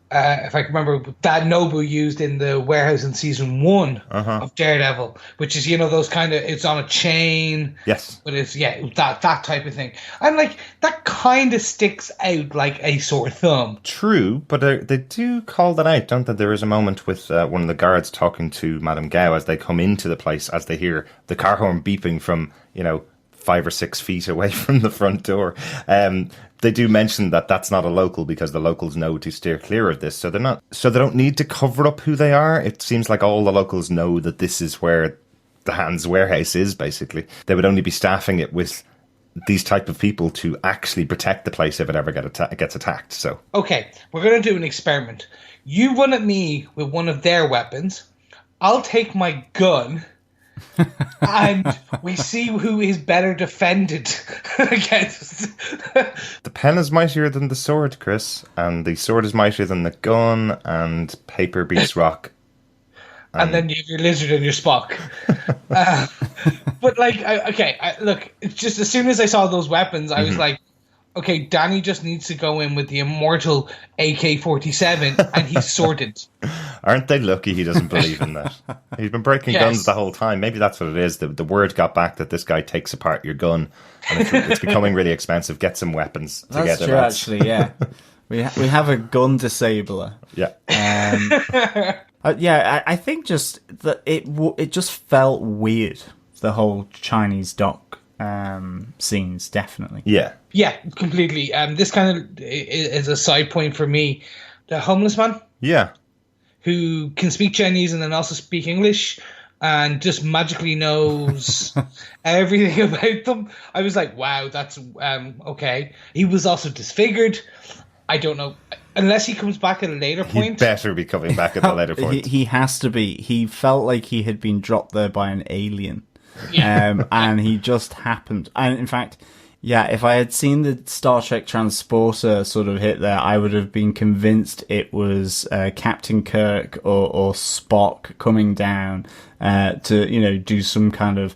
if I can remember, that Nobu used in the warehouse in season 1 of Daredevil, which is, those kind of, it's on a chain. Yes. But it's, that type of thing. And like, that kind of sticks out like a sore thumb. True, but they do call that out, don't they? There is a moment with one of the guards talking to Madame Gao as they come into the place, as they hear the car horn beeping from, 5 or 6 feet away from the front door. They do mention that that's not a local because the locals know to steer clear of this. So they don't need to cover up who they are. It seems like all the locals know that this is where the Hand's warehouse is, basically. They would only be staffing it with these type of people to actually protect the place if it ever gets attacked. So okay, we're going to do an experiment. You run at me with one of their weapons. I'll take my gun. And we see who is better defended against. The pen is mightier than the sword, Chris, and the sword is mightier than the gun, and paper beats rock. And then you have your lizard and your Spock. But like, look, it's just as soon as I saw those weapons, I was like, okay, Danny just needs to go in with the immortal AK-47 and he's sorted. Aren't they lucky he doesn't believe in that? He's been breaking guns the whole time. Maybe that's what it is. The word got back that this guy takes apart your gun and it's becoming really expensive. Get some weapons together. That's true, actually, yeah. We have a gun disabler. Yeah. I think just that it just felt weird, the whole Chinese dock scenes, definitely. Yeah, completely. This kind of is a side point for me. The homeless man, who can speak Chinese and then also speak English and just magically knows everything about them. I was like, wow, that's okay. He was also disfigured. I don't know, unless he comes back at a later point. He better be coming back at a later point. He has to be. He felt like he had been dropped there by an alien. And he just happened. And in fact, if I had seen the Star Trek transporter sort of hit there, I would have been convinced it was Captain Kirk or Spock coming down to, do some kind of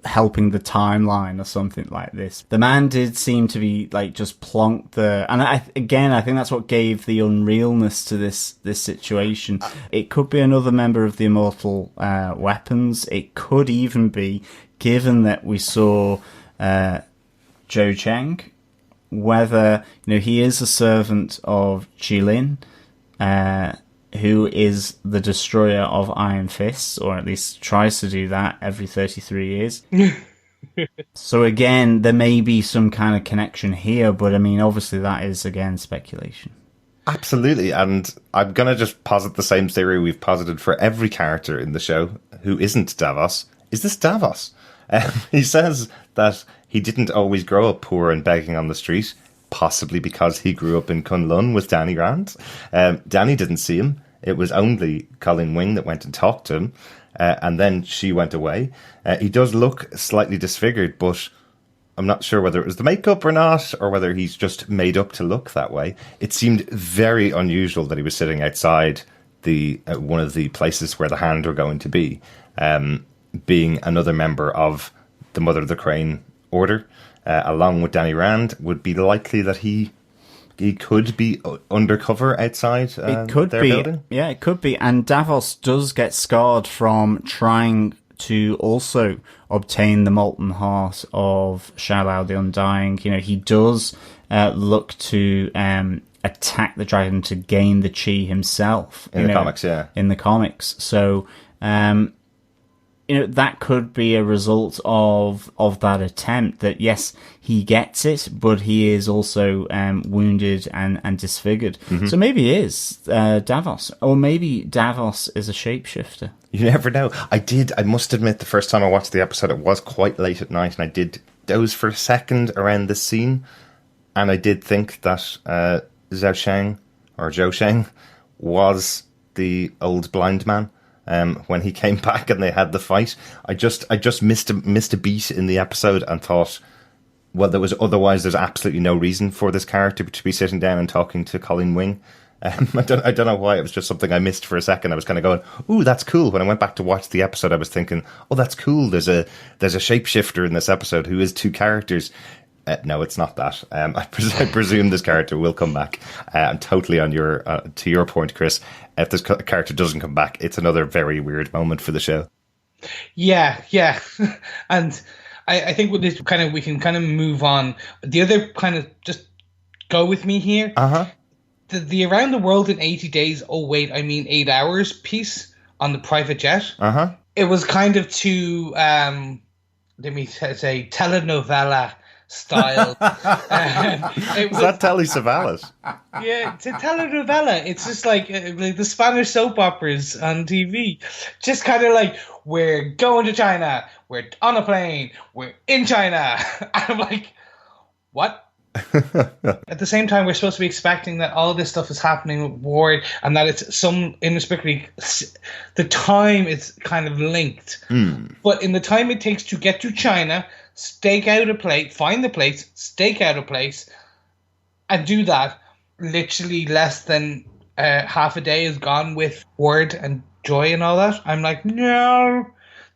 helping the timeline or something like this. The man did seem to be like just plonked there, and I think that's what gave the unrealness to this situation. It could be another member of the Immortal Weapons. It could even be, given that we saw Zhou Cheng, whether he is a servant of Jilin, who is the destroyer of Iron Fists, or at least tries to do that every 33 years. So again, there may be some kind of connection here, but I mean, obviously that is, again, speculation. Absolutely, and I'm going to just posit the same theory we've posited for every character in the show who isn't Davos. Is this Davos? He says that he didn't always grow up poor and begging on the street, possibly because he grew up in Kunlun with Danny Rand. Danny didn't see him. It was only Colleen Wing that went and talked to him, and then she went away. He does look slightly disfigured, but I'm not sure whether it was the makeup or not, or whether he's just made up to look that way. It seemed very unusual that he was sitting outside the one of the places where the Hand were going to be, being another member of the Mother of the Crane Order, along with Danny Rand. Would be likely that he could be undercover outside it could their be building. Yeah, it could be. And Davos does get scarred from trying to also obtain the molten heart of Shao-Lao the Undying. He does look to attack the dragon to gain the chi himself. In the comics, yeah. In the comics. So, that could be a result of that attempt, that yes, he gets it, but he is also wounded and disfigured. Mm-hmm. So maybe it is Davos, or maybe Davos is a shapeshifter. You never know. I must admit, the first time I watched the episode, it was quite late at night, and I did doze for a second around this scene, and I did think that Zhou Sheng was the old blind man. When he came back and they had the fight, I just missed a beat in the episode and thought, well, there's absolutely no reason for this character to be sitting down and talking to Colleen Wing. I don't know why. It was just something I missed for a second. I was kind of going, ooh, that's cool. When I went back to watch the episode, I was thinking, oh, that's cool. There's a shapeshifter in this episode who is two characters. No, it's not that. I presume this character will come back. And totally on your to your point, Chris. If this character doesn't come back, it's another very weird moment for the show. Yeah, and I think with this we can kind of move on. The other kind of just go with me here. The around the world in 80 days. Oh wait, I mean 8 hours piece on the private jet. It was kind of too let me say telenovela style. Was that Telly Savalas? Yeah, it's a telenovela. It's just like the Spanish soap operas on TV. Just kind of like, we're going to China, we're on a plane, we're in China. And I'm like, what? At the same time, we're supposed to be expecting that all this stuff is happening with Ward, and that it's some inexplicably the time is kind of linked. But in the time it takes to get to China, stake out a plate, find the place, stake out a place, and do that, literally less than half a day is gone with Ward and Joy and all that. I'm like, no.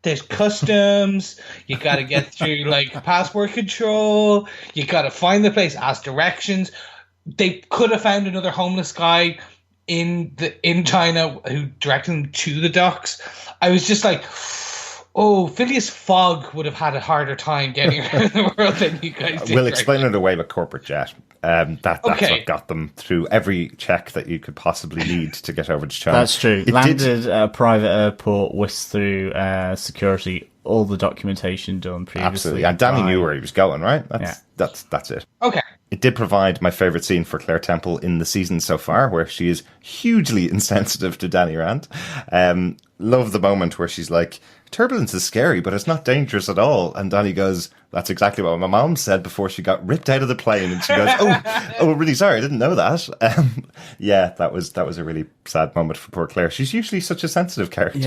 There's customs, you gotta get through like passport control, you gotta find the place, ask directions. They could have found another homeless guy in China who directed them to the docks. I was just like, oh, Phileas Fogg would have had a harder time getting around the world than you guys did. We'll explain it away with corporate jet. That's what got them through every check that you could possibly need to get over to China. That's true. Landed at a private airport, whisked through security, all the documentation done previously. Absolutely. And Danny knew where he was going, right? That's it. Okay. It did provide my favourite scene for Claire Temple in the season so far, where she is hugely insensitive to Danny Rand. Love the moment where she's like, turbulence is scary, but it's not dangerous at all. And Danny goes, that's exactly what my mom said before she got ripped out of the plane. And she goes, oh, really sorry, I didn't know that. That was a really sad moment for poor Claire. She's usually such a sensitive character.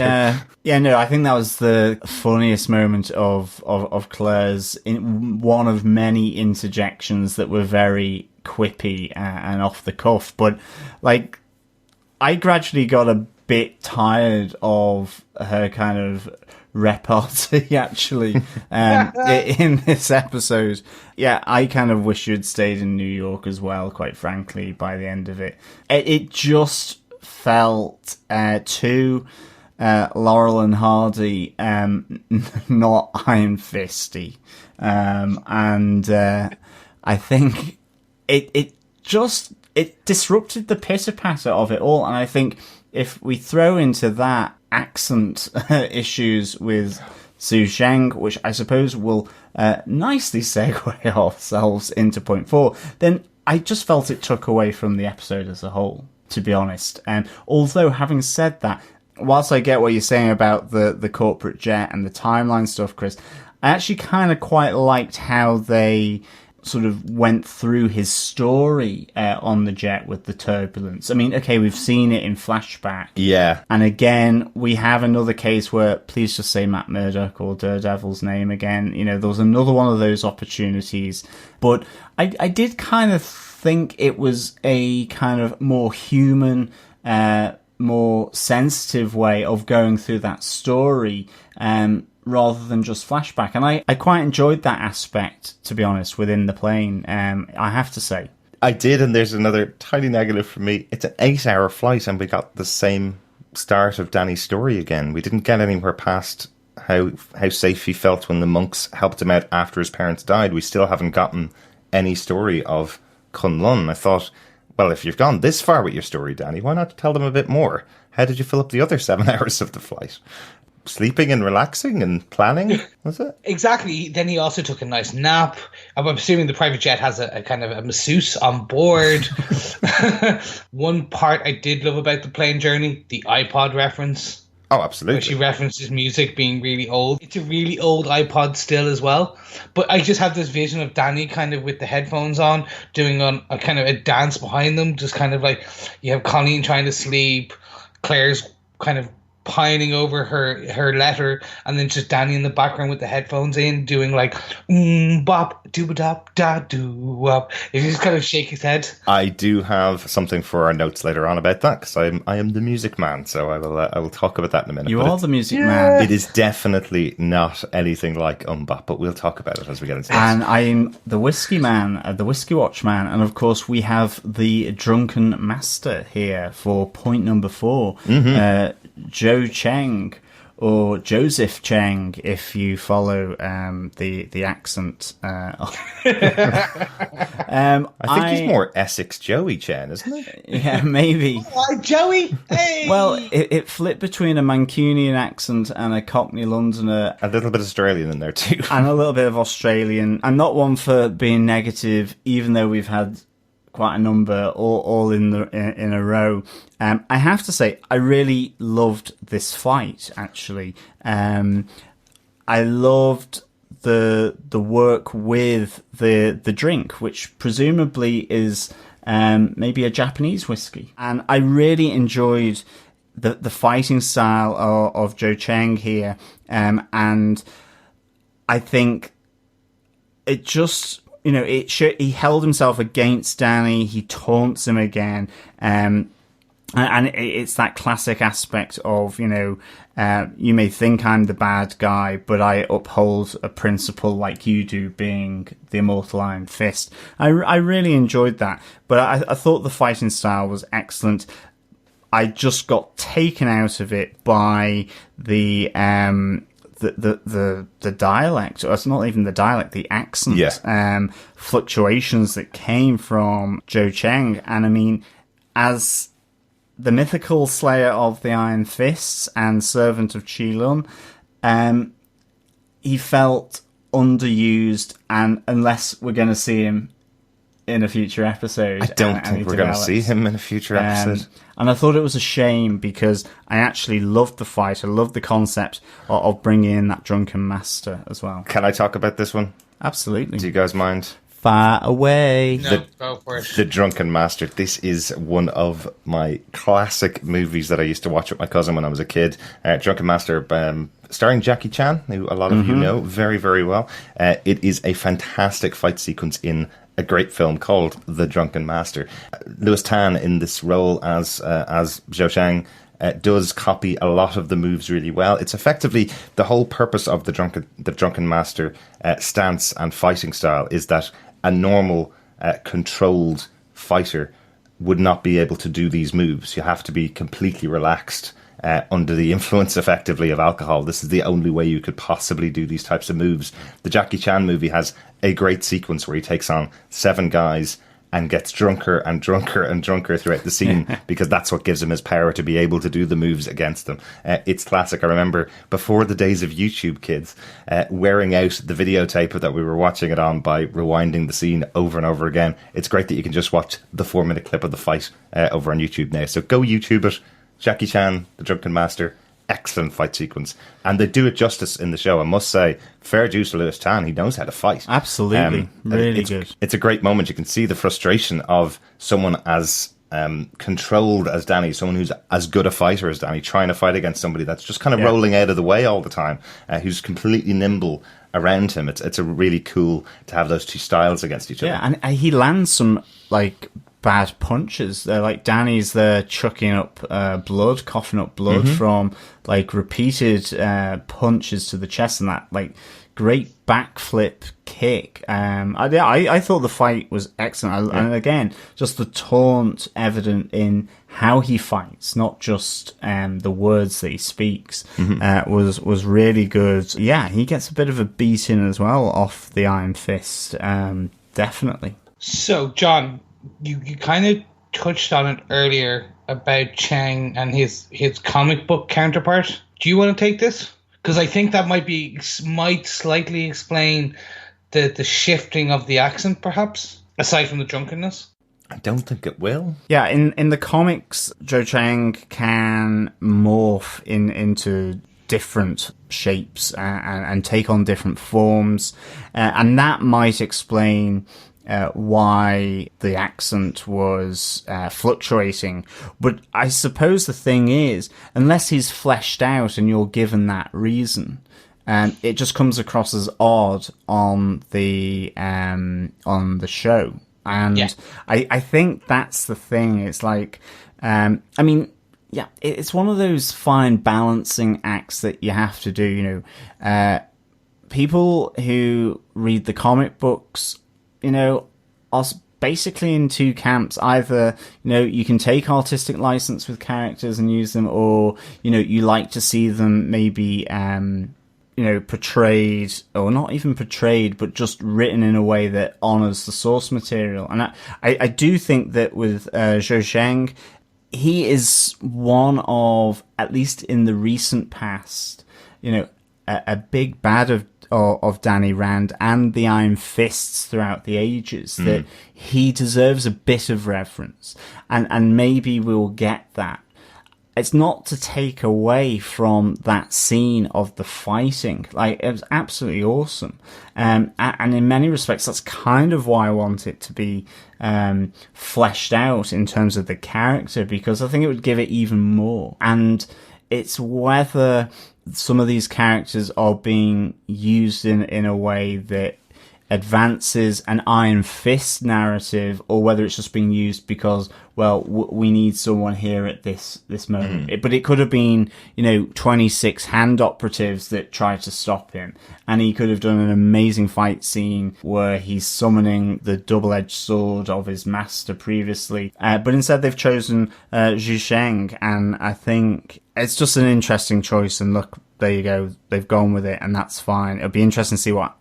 Yeah, no, I think that was the funniest moment of Claire's, in one of many interjections that were very quippy and off the cuff. But like, I gradually got a bit tired of her kind of repartee actually in this episode. Yeah, I kind of wish you'd stayed in New York as well, quite frankly, by the end of it. It just felt too Laurel and Hardy, not Iron Fisty. And I think it disrupted the pitter-patter of it all, and I think if we throw into that accent issues with Su Zheng, which I suppose will nicely segue ourselves into point 4, then I just felt it took away from the episode as a whole, to be honest. And although, having said that, whilst I get what you're saying about the corporate jet and the timeline stuff, Chris, I actually kind of quite liked how they sort of went through his story on the jet with the turbulence. I mean, okay, we've seen it in flashback. Yeah. And again, we have another case where, please just say Matt Murdock or Daredevil's name again. You know, there was another one of those opportunities. But I did kind of think it was a kind of more human, more sensitive way of going through that story, rather than just flashback. And I quite enjoyed that aspect, to be honest, within the plane, I have to say. I did, and there's another tiny negative for me. It's an 8-hour flight, and we got the same start of Danny's story again. We didn't get anywhere past how safe he felt when the monks helped him out after his parents died. We still haven't gotten any story of Kunlun. I thought, well, if you've gone this far with your story, Danny, why not tell them a bit more? How did you fill up the other 7 hours of the flight? Sleeping and relaxing and planning, was it? Exactly. Then he also took a nice nap. I'm assuming the private jet has a kind of a masseuse on board. One part I did love about the plane journey, the iPod reference. Oh, absolutely. Where she references music being really old. It's a really old iPod still as well. But I just have this vision of Danny kind of with the headphones on, doing a kind of a dance behind them. Just kind of like, you have Colleen trying to sleep, Claire's kind of pining over her letter, and then just Danny in the background with the headphones in, doing like bop doo-ba-dop da doo-wop. If you just kind of shake his head. I do have something for our notes later on about that, because I am the music man, so I will talk about that in a minute. You are the music man. It is definitely not anything like Bop, but we'll talk about it as we get into this. And I'm the whiskey man, the whiskey watch man, and of course we have the drunken master here for point number 4. Joe Cheng, or Joseph Cheng, if you follow the accent. I think he's more Essex Joey Chen, isn't he? Yeah, maybe. Hi, Joey. Hey. Well, it flipped between a Mancunian accent and a Cockney Londoner. A little bit Australian in there too. And a little bit of Australian. I'm not one for being negative, even though we've had quite a number all in a row. I have to say, I really loved this fight, actually. I loved the work with the drink, which presumably is maybe a Japanese whiskey. And I really enjoyed the fighting style of Joe Cheng here. And I think it just... he held himself against Danny. He taunts him again, and it's that classic aspect of you may think I'm the bad guy, but I uphold a principle like you do, being the immortal Iron Fist. I really enjoyed that, but I thought the fighting style was excellent. I just got taken out of it by the dialect, or it's not even the dialect, the accent, fluctuations that came from Joe Cheng. And I mean, as the mythical slayer of the Iron Fists and servant of Qilin, he felt underused, and unless we're going to see him in a future episode. I don't think we're going to see him in a future episode. And I thought it was a shame, because I actually loved the fight. I loved the concept of bringing in that drunken master as well. Can I talk about this one? Absolutely. Do you guys mind? Far away. No, go for it. The Drunken Master. This is one of my classic movies that I used to watch with my cousin when I was a kid. Drunken Master, starring Jackie Chan, who a lot of you know very, very well. It is a fantastic fight sequence in a great film called The Drunken Master. Louis Tan in this role as Zhou Shang does copy a lot of the moves really well. It's effectively the whole purpose of the Drunken Master stance and fighting style is that a normal controlled fighter would not be able to do these moves. You have to be completely relaxed under the influence, effectively, of alcohol. This is the only way you could possibly do these types of moves. The Jackie Chan movie has a great sequence where he takes on 7 guys and gets drunker and drunker and drunker throughout the scene, because that's what gives him his power to be able to do the moves against them. It's classic. I remember before the days of YouTube, kids, wearing out the videotape that we were watching it on by rewinding the scene over and over again. It's great that you can just watch the 4-minute clip of the fight over on YouTube now. So go YouTube it. Jackie Chan, The Drunken Master. Excellent fight sequence, and they do it justice in the show. I must say, fair dues to Louis Tan. He knows how to fight. Absolutely, really good. It's a great moment. You can see the frustration of someone as controlled as Danny, someone who's as good a fighter as Danny, trying to fight against somebody that's just kind of rolling out of the way all the time, who's completely nimble around him. It's a really cool to have those two styles against each other. Yeah, and he lands some bad punches. They're like Danny's there chucking up blood, coughing up blood from repeated punches to the chest, and that great backflip kick. I thought the fight was excellent. And again, just the taunt evident in how he fights, not just the words that he speaks, was really good. Yeah, he gets a bit of a beating as well off the Iron Fist, definitely. So, John, you kind of touched on it earlier about Chang and his comic book counterpart. Do you want to take this? Because I think that might slightly explain the shifting of the accent, perhaps, aside from the drunkenness. I don't think it will. Yeah, in the comics, Joe Chang can morph into different shapes and take on different forms, and that might explain why the accent was fluctuating. But I suppose the thing is, unless he's fleshed out and you're given that reason, it just comes across as odd on the show. And yeah. I think that's the thing. It's like, I mean, yeah, it's one of those fine balancing acts that you have to do, you know. People who read the comic books, you know, are basically in two camps. Either, you know, you can take artistic license with characters and use them, or, you know, you like to see them maybe, you know, portrayed, or not even portrayed, but just written in a way that honors the source material. And I do think that with Zhou Sheng, he is one of, at least in the recent past, you know, a big bad of Danny Rand and the Iron Fists throughout the ages, that he deserves a bit of reverence, and maybe we'll get that. It's not to take away from that scene of the fighting. Like, it was absolutely awesome. And in many respects, that's kind of why I want it to be fleshed out in terms of the character, because I think it would give it even more. And it's whether some of these characters are being used in a way that advances an Iron Fist narrative, or whether it's just being used because, well, we need someone here at this moment. But it could have been, you know, 26 hand operatives that tried to stop him, and he could have done an amazing fight scene where he's summoning the double-edged sword of his master previously. But instead they've chosen Zhou Sheng, and I think it's just an interesting choice. And look, there you go, they've gone with it, and that's fine. It'll be interesting to see what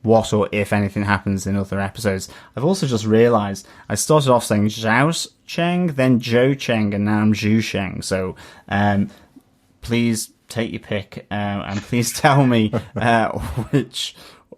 or if anything happens in other episodes. I've also just realised I started off saying Zhao Sheng, then Zhou Sheng, and now I'm Zhu Sheng. So please take your pick, and please tell me how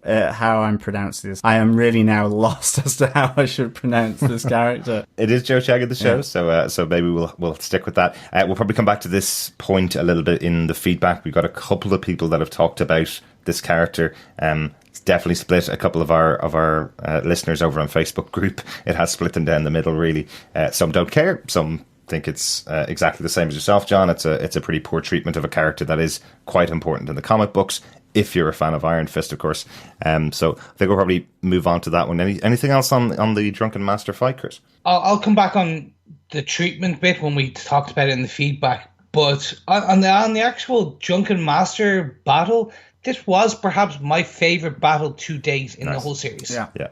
I'm pronouncing this. I am really now lost as to how I should pronounce this character. It is Zhou Sheng in the show, yeah. so maybe we'll stick with that. We'll probably come back to this point a little bit in the feedback. We've got a couple of people that have talked about this character. It's definitely split a couple of our listeners over on Facebook group. It has split them down the middle, really. Some don't care. Some think it's exactly the same as yourself, John. It's a pretty poor treatment of a character that is quite important in the comic books, if you're a fan of Iron Fist, of course. So I think we'll probably move on to that one. Anything else on the Drunken Master fight, Chris? I'll come back on the treatment bit when we talked about it in the feedback. But on the actual Drunken Master battle, this was perhaps my favourite battle to date in the whole series. Yeah.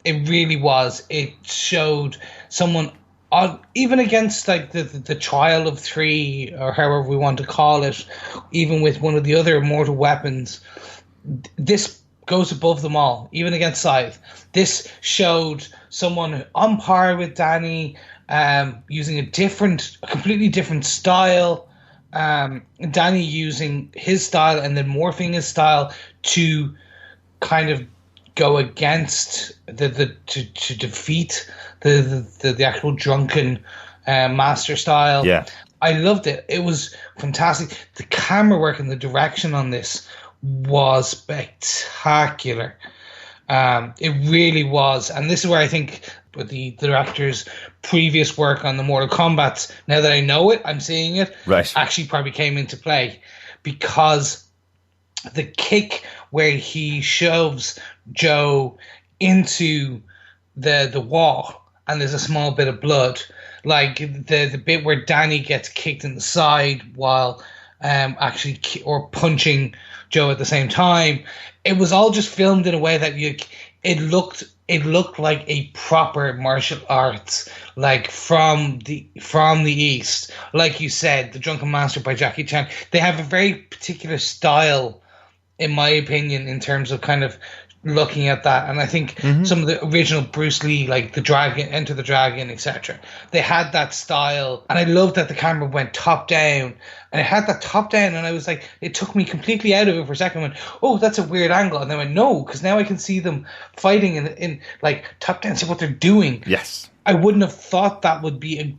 It really was. It showed someone, even against like the trial of three, or however we want to call it, even with one of the other immortal weapons, this goes above them all, even against Scythe. This showed someone on par with Danny, using a completely different style. Danny using his style and then morphing his style to kind of go against to defeat the actual Drunken Master style. Yeah, I loved it. It was fantastic. The camera work and the direction on this was spectacular. It really was, and this is where I think with the director's previous work on the Mortal Kombat, now that I know it, I'm seeing it, right, actually probably came into play, because the kick where he shoves Joe into the wall and there's a small bit of blood, like the bit where Danny gets kicked in the side while or punching Joe at the same time, it was all just filmed in a way that it looked like a proper martial arts, like from the East. Like you said, The Drunken Master by Jackie Chan. They have a very particular style, in my opinion, in terms of kind of looking at that. And I think some of the original Bruce Lee, like Enter the Dragon, etc., they had that style. And I loved that the camera went top down. And it had that top down, and I was like, it took me completely out of it for a second. I went, oh, that's a weird angle. And then I went, no, because now I can see them fighting in like top down, see what they're doing. Yes. I wouldn't have thought that would be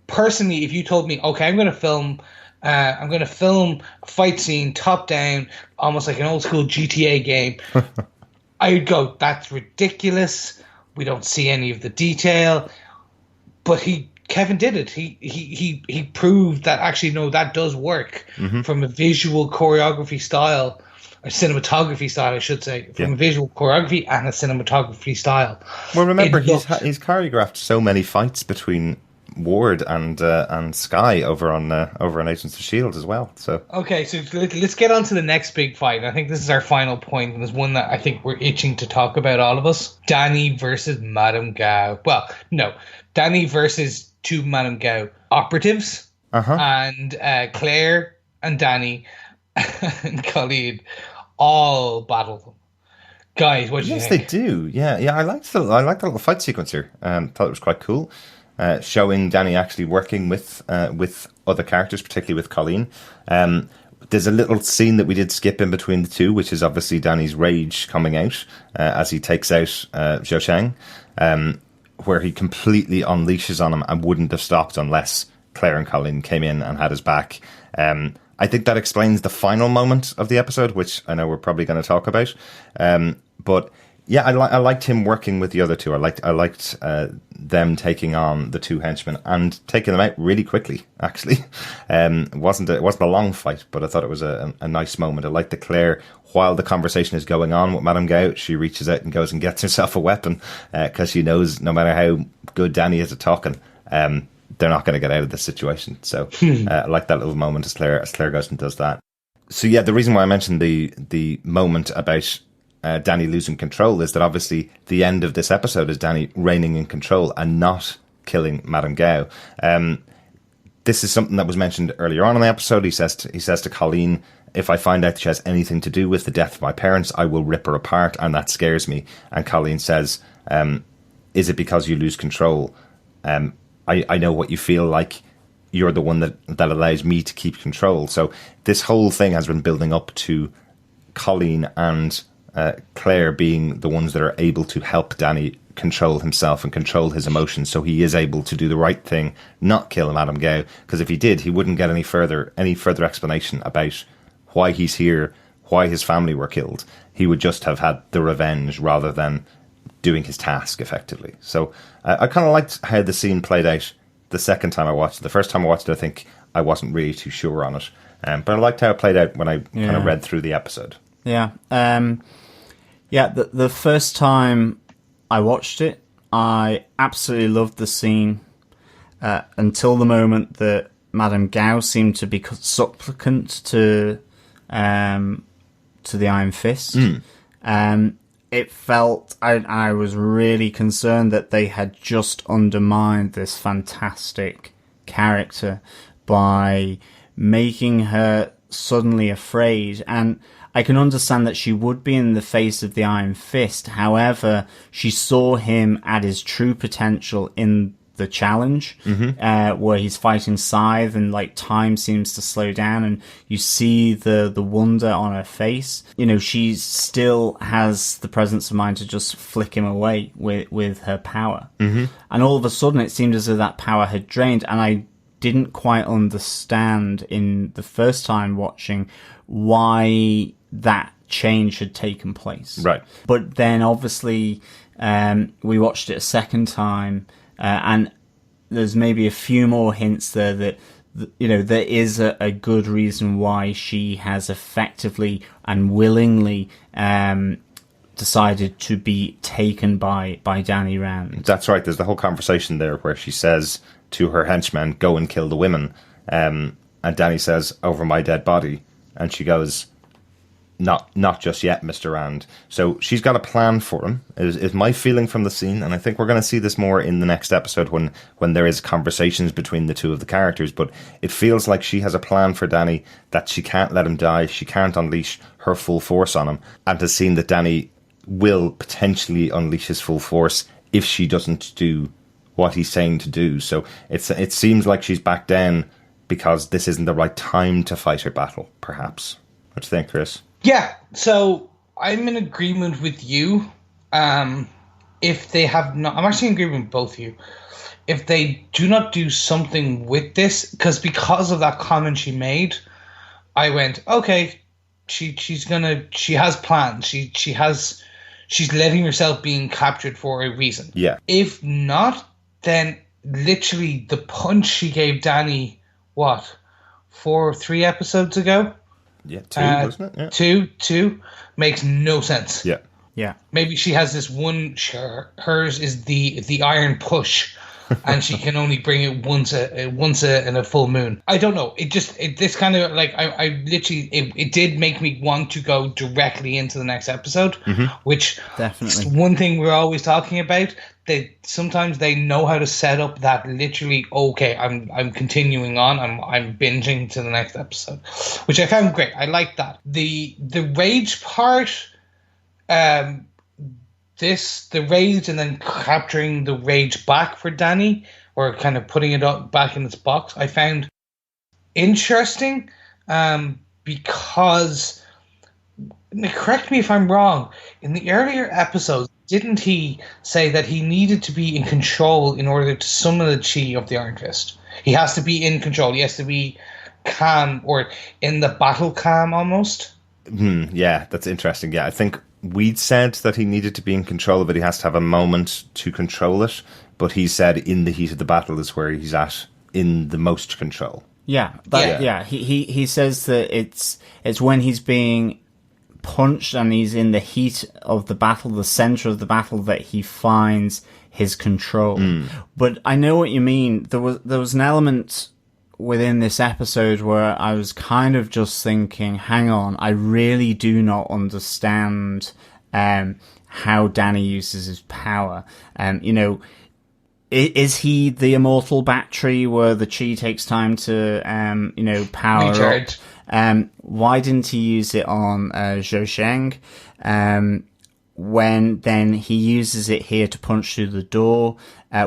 personally, if you told me, okay, I'm going to film a fight scene top down, almost like an old school GTA game, I would go, that's ridiculous. We don't see any of the detail, but Kevin did it. He proved that actually, no, that does work from a visual choreography style, or cinematography style, I should say, from a visual choreography and a cinematography style. Well, remember, he's choreographed so many fights between Ward and Skye over on Agents of S.H.I.E.L.D. as well. So okay, so let's get on to the next big fight. I think this is our final point, and there's one that I think we're itching to talk about, all of us. Danny versus Madame Gao. Well, no, Danny versus two Madame Gao operatives, and Claire and Danny and Colleen all battle them. Guys, what do you think? Yes, they do. Yeah. I liked the little fight sequence here. Thought it was quite cool. Showing Danny actually working with other characters, particularly with Colleen. There's a little scene that we did skip in between the two, which is obviously Danny's rage coming out as he takes out Zhou Shang, where he completely unleashes on him and wouldn't have stopped unless Claire and Colleen came in and had his back. I think that explains the final moment of the episode, which I know we're probably going to talk about. But yeah, I liked him working with the other two. I liked them taking on the two henchmen and taking them out really quickly. Actually, it wasn't a long fight, but I thought it was a nice moment. I liked that Claire, while the conversation is going on with Madame Gao, she reaches out and goes and gets herself a weapon because she knows no matter how good Danny is at talking, they're not going to get out of this situation. So I like that little moment as Claire goes and does that. So yeah, the reason why I mentioned the moment about Danny losing control is that obviously the end of this episode is Danny reigning in control and not killing Madame Gao. This is something that was mentioned earlier on in the episode. He says to Colleen, if I find out she has anything to do with the death of my parents, I will rip her apart, and that scares me. And Colleen says, is it because you lose control? I know what you feel like. You're the one that allows me to keep control. So this whole thing has been building up to Colleen and Claire being the ones that are able to help Danny control himself and control his emotions, so he is able to do the right thing, not kill Madame Gao. Because if he did, he wouldn't get any further explanation about why he's here, why his family were killed. He would just have had the revenge rather than doing his task effectively. So I kind of liked how the scene played out the second time I watched it. The first time I watched it, I think I wasn't really too sure on it, but I liked how it played out when I kind of read through the episode. Yeah. The first time I watched it, I absolutely loved the scene until the moment that Madame Gao seemed to be supplicant to the Iron Fist. It felt, I was really concerned that they had just undermined this fantastic character by making her suddenly afraid. And I can understand that she would be in the face of the Iron Fist. However, she saw him at his true potential in the challenge, where he's fighting Scythe and like time seems to slow down and you see the wonder on her face. You know, she still has the presence of mind to just flick him away with her power. And all of a sudden it seemed as though that power had drained, and I didn't quite understand in the first time watching why that change had taken place. Right. But then obviously we watched it a second time, and there's maybe a few more hints there that, you know, there is a good reason why she has effectively and willingly decided to be taken by Danny Rand. That's right. There's the whole conversation there where she says to her henchmen, go and kill the women. And Danny says, over my dead body. And she goes, not just yet, Mr. Rand. So she's got a plan for him, is my feeling from the scene. And I think we're going to see this more in the next episode when there is conversations between the two of the characters. But it feels like she has a plan for Danny, that she can't let him die. She can't unleash her full force on him. And has seen that Danny will potentially unleash his full force if she doesn't do what he's saying to do. So it seems like she's backed down because this isn't the right time to fight her battle, perhaps. What do you think, Chris? Yeah, so I'm in agreement with you. If they have not, I'm actually in agreement with both of you. If they do not do something with this, because of that comment she made, I went, okay, she has plans. She she's letting herself being captured for a reason. Yeah. If not, then literally the punch she gave Dany, 3 episodes ago? Yeah, 2, wasn't it? Yeah. Two makes no sense. Yeah. Yeah. Maybe she has this one. Hers is the iron push, and she can only bring it once in a full moon. I don't know. This kind of like I literally it did make me want to go directly into the next episode, which Definitely. one thing we're always talking about. Sometimes they know how to set up that literally. Okay, I'm continuing on. I'm binging to the next episode, which I found great. I like that. The rage part. The rage and then capturing the rage back for Dany, or kind of putting it up back in its box, I found interesting, because, correct me if I'm wrong, in the earlier episodes, didn't he say that he needed to be in control in order to summon the chi of the Iron Fist? He has to be in control. He has to be calm, or in the battle calm almost. Yeah, that's interesting. Yeah, I think we'd said that he needed to be in control of it. He has to have a moment to control it. But he said in the heat of the battle is where he's at in the most control. Yeah, He says that it's when he's being punched and he's in the heat of the battle, the center of the battle, that he finds his control. But I know what you mean. There was an element within this episode where I was kind of just thinking, hang on, I really do not understand how Dany uses his power. Is he the immortal battery where the chi takes time to power recharge up? Why didn't he use it on Zhou Sheng? When then he uses it here to punch through the door,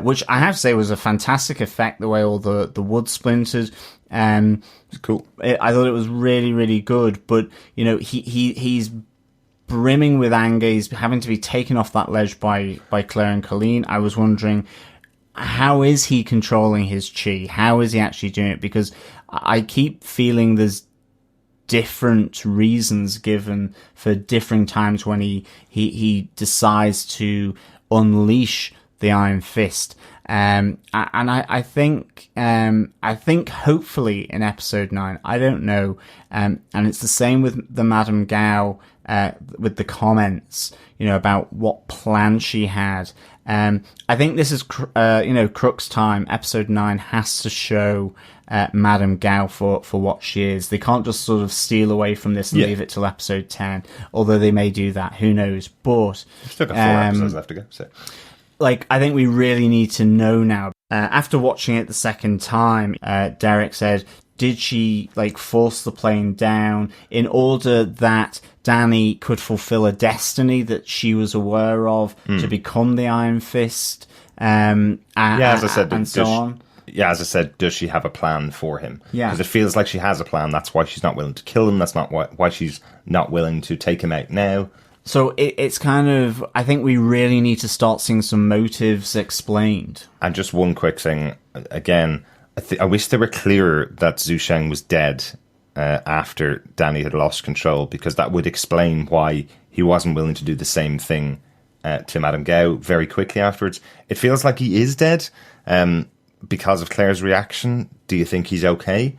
which I have to say was a fantastic effect, the way all the wood splintered. It's cool. I thought it was really, really good, but he's brimming with anger. He's having to be taken off that ledge by Claire and Colleen. I was wondering, how is he controlling his chi? How is he actually doing it? Because I keep feeling there's different reasons given for different times when he decides to unleash the Iron Fist. And I think hopefully in episode 9, I don't know, and it's the same with the Madame Gao, with the comments, about what plan she had. I think this is, Crux time. Episode 9 has to show Madame Gao for what she is. They can't just sort of steal away from this and leave it till episode 10, although they may do that. Who knows? But we've still got 4 episodes left to go. So. I think we really need to know now. After watching it the second time, Derek said, did she force the plane down in order that Dany could fulfill a destiny that she was aware of to become the Iron Fist? As I said, and so on. Yeah, as I said, does she have a plan for him? Yeah. Because it feels like she has a plan. That's why she's not willing to kill him. That's not why she's not willing to take him out now. So it's kind of, I think we really need to start seeing some motives explained. And just one quick thing, again, I wish they were clearer that Zhou Sheng was dead after Dany had lost control, because that would explain why he wasn't willing to do the same thing to Madame Gao very quickly afterwards. It feels like he is dead because of Claire's reaction. Do you think he's okay?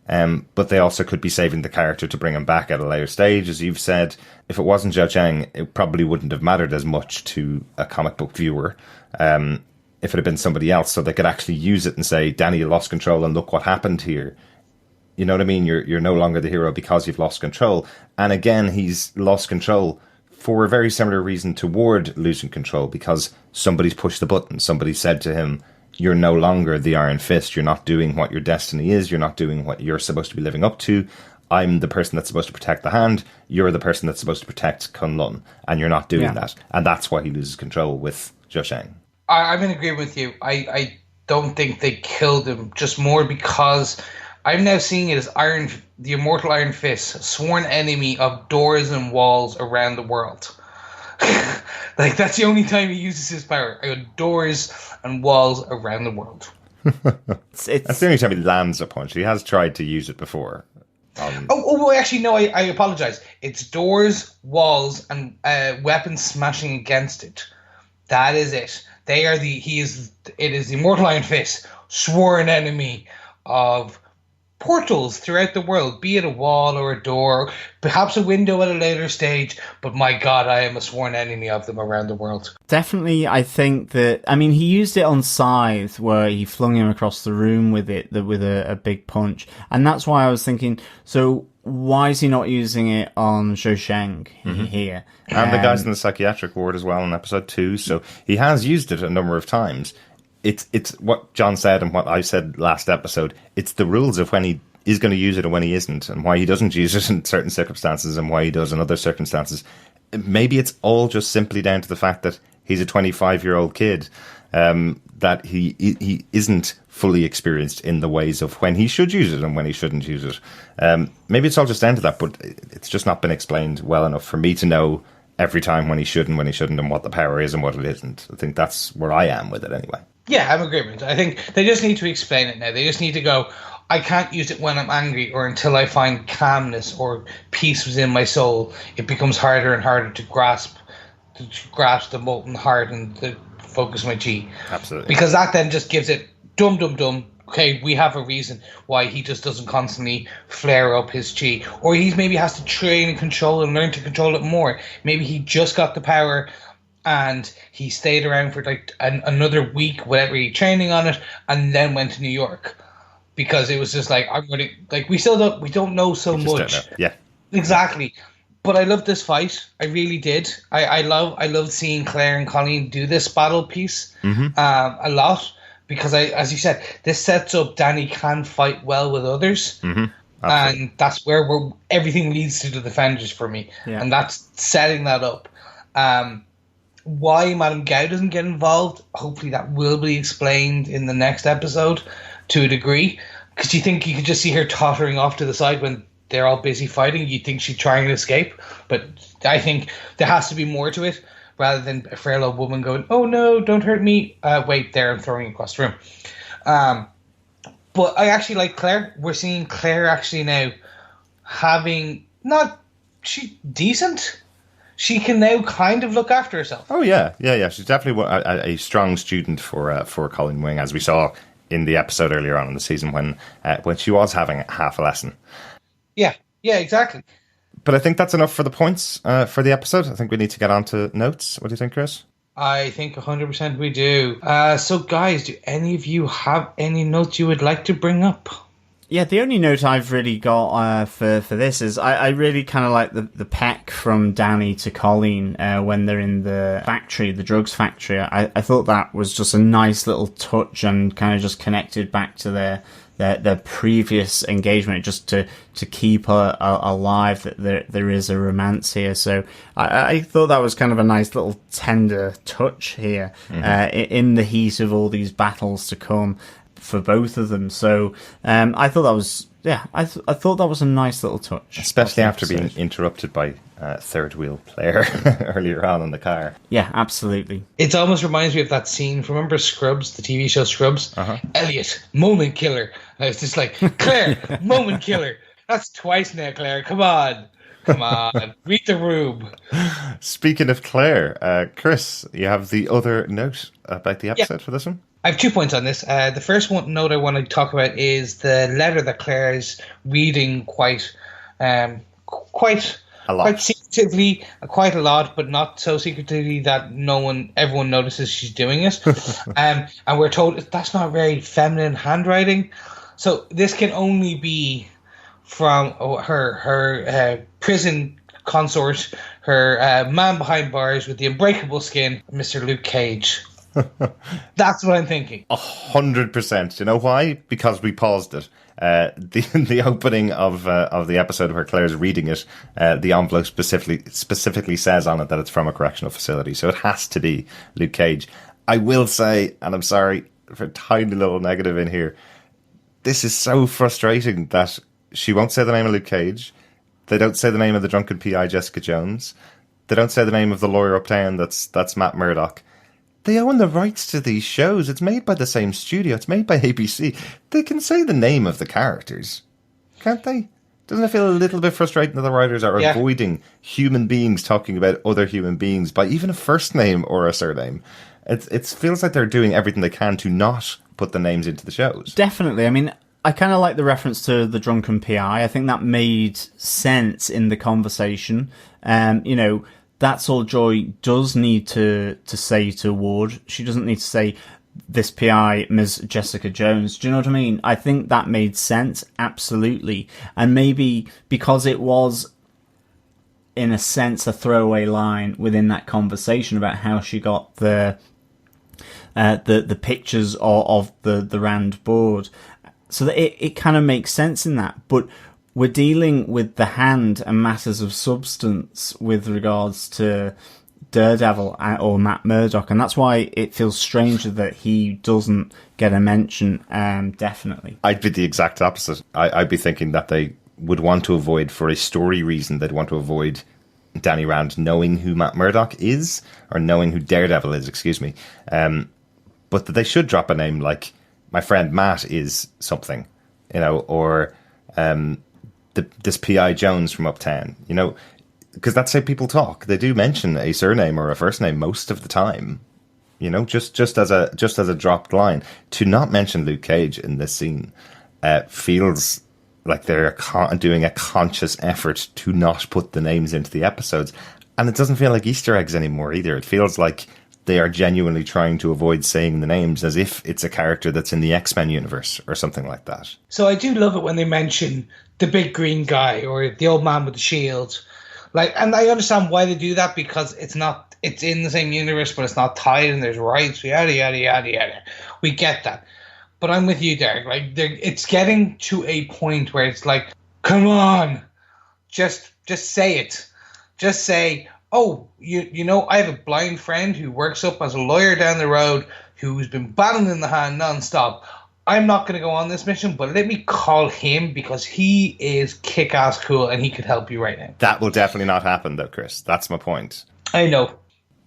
But they also could be saving the character to bring him back at a later stage, as you've said. If it wasn't Zhou Sheng, it probably wouldn't have mattered as much to a comic book viewer if it had been somebody else, so they could actually use it and say, Dany lost control and look what happened here. You know what I mean? You're no longer the hero because you've lost control. And again, he's lost control for a very similar reason to Ward losing control, because somebody's pushed the button. Somebody said to him, you're no longer the Iron Fist. You're not doing what your destiny is. You're not doing what you're supposed to be living up to. I'm the person that's supposed to protect the hand. You're the person that's supposed to protect Kunlun. And you're not doing that. And that's why he loses control with Zhou Sheng. I'm in agreement with you. I don't think they killed him, just more because I'm now seeing it as the immortal Iron Fist, sworn enemy of doors and walls around the world. That's the only time he uses his power. Doors and walls around the world. That's the only time he lands a punch. He has tried to use it before. Actually, no, I apologize. It's doors, walls, and weapons smashing against it. That is it. It is the Immortal Iron Fist, sworn enemy of portals throughout the world, be it a wall or a door, perhaps a window at a later stage, but my god, I am a sworn enemy of them around the world. Definitely, I think that, I mean, he used it on Scythe, where he flung him across the room with a big punch, and that's why I was thinking, so why is he not using it on Zhou Sheng here? And the guys in the psychiatric ward as well in episode 2, so he has used it a number of times. It's what John said and what I said last episode. It's the rules of when he is going to use it and when he isn't, and why he doesn't use it in certain circumstances and why he does in other circumstances. Maybe it's all just simply down to the fact that he's a 25-year-old kid, that he isn't fully experienced in the ways of when he should use it and when he shouldn't use it. Maybe it's all just down to that, but it's just not been explained well enough for me to know every time when he should and when he shouldn't, and what the power is and what it isn't. I think that's where I am with it anyway. Yeah, I'm in agreement. I think they just need to explain it now. They just need to go, I can't use it when I'm angry or until I find calmness or peace within my soul. It becomes harder and harder to grasp the molten heart and to focus my chi. Absolutely. Because that then just gives it dum. Okay, we have a reason why he just doesn't constantly flare up his chi. Or he maybe has to train and control and learn to control it more. Maybe he just got the power and he stayed around for like another week, whatever, he training on it, and then went to New York. Because it was just like, we don't know so much. Don't know. Yeah. Exactly. But I love this fight. I really did. I love seeing Claire and Colleen do this battle piece a lot. Because as you said, this sets up Danny can fight well with others. Mm-hmm. And that's where everything leads to the Defenders for me. Yeah. And that's setting that up. Why Madame Gao doesn't get involved, hopefully that will be explained in the next episode to a degree. Because you think you could just see her tottering off to the side when they're all busy fighting. You think she's trying to escape. But I think there has to be more to it, rather than a frail old woman going, oh no, don't hurt me. Wait there, I'm throwing it across the room. But I actually like Claire. We're seeing Claire actually now having, she decent. She can now kind of look after herself. Oh yeah. She's definitely a strong student for Colleen Wing, as we saw in the episode earlier on in the season when she was having half a lesson. Yeah, exactly. But I think that's enough for the points for the episode. I think we need to get on to notes. What do you think, Chris? I think 100% we do. So guys, do any of you have any notes you would like to bring up? Yeah, the only note I've really got for this is I really kind of like the peck from Danny to Colleen when they're in the factory, the drugs factory. I thought that was just a nice little touch and kind of just connected back to their previous engagement, just to keep alive that there is a romance here. So I thought that was kind of a nice little tender touch here in the heat of all these battles to come for both of them. So I thought that was I thought that was a nice little touch, especially after being interrupted by third wheel player earlier on in the car. Yeah, absolutely. It almost reminds me of that scene. Remember Scrubs, the TV show Scrubs? Elliot, moment killer. I was just like, Claire, moment killer. That's twice now, Claire. Come on, read the room. Speaking of Claire, Chris, you have the other note about the episode for this one? I have 2 points on this. The first note I want to talk about is the letter that Claire is reading quite secretively, quite a lot, but not so secretively that everyone notices she's doing it. And we're told that's not very feminine handwriting. So this can only be from her prison consort, her man behind bars with the unbreakable skin, Mr. Luke Cage. That's what I'm thinking. 100%. You know why? Because we paused it. The opening of the episode where Claire's reading it, the envelope specifically says on it that it's from a correctional facility, so it has to be Luke Cage. I will say, and I'm sorry for a tiny little negative in here, this is so frustrating that she won't say the name of Luke Cage. They don't say the name of the drunken PI Jessica Jones. They don't say the name of the lawyer uptown that's Matt Murdock. They own the rights to these shows. It's made by the same studio. It's made by ABC. They can say the name of the characters, can't they? Doesn't it feel a little bit frustrating that the writers are avoiding human beings talking about other human beings by even a first name or a surname? It feels like they're doing everything they can to not put the names into the shows. Definitely. I mean, I kind of like the reference to the drunken PI. I think that made sense in the conversation. You know, that's all Joy does need to say to Ward. She doesn't need to say, this PI, Ms. Jessica Jones. Do you know what I mean? I think that made sense, absolutely. And maybe because it was, in a sense, a throwaway line within that conversation about how she got the pictures of the Rand board. So that it kind of makes sense in that. But we're dealing with the Hand and matters of substance with regards to Daredevil or Matt Murdock, and that's why it feels strange that he doesn't get a mention. Definitely, I'd be the exact opposite. I'd be thinking that they would want to avoid, for a story reason, they'd want to avoid Danny Rand knowing who Matt Murdock is, or knowing who Daredevil is, excuse me. But that they should drop a name like, my friend Matt is something, you know, or this P.I. Jones from Uptown, you know, because that's how people talk. They do mention a surname or a first name most of the time, you know, just as a dropped line. To not mention Luke Cage in this scene feels like they're doing a conscious effort to not put the names into the episodes, and it doesn't feel like Easter eggs anymore either. It feels like they are genuinely trying to avoid saying the names, as if it's a character that's in the X-Men universe or something like that. So I do love it when they mention the big green guy or the old man with the shield. Like, and I understand why they do that, because it's in the same universe, but it's not tied, and there's rights, yada, yada, yada, yada. We get that. But I'm with you, Derek. Like, it's getting to a point where it's like, come on, just say it. Just say, oh, you know, I have a blind friend who works up as a lawyer down the road who's been battling in the Hand nonstop. I'm not going to go on this mission, but let me call him because he is kick-ass cool and he could help you right now. That will definitely not happen, though, Chris. That's my point. I know.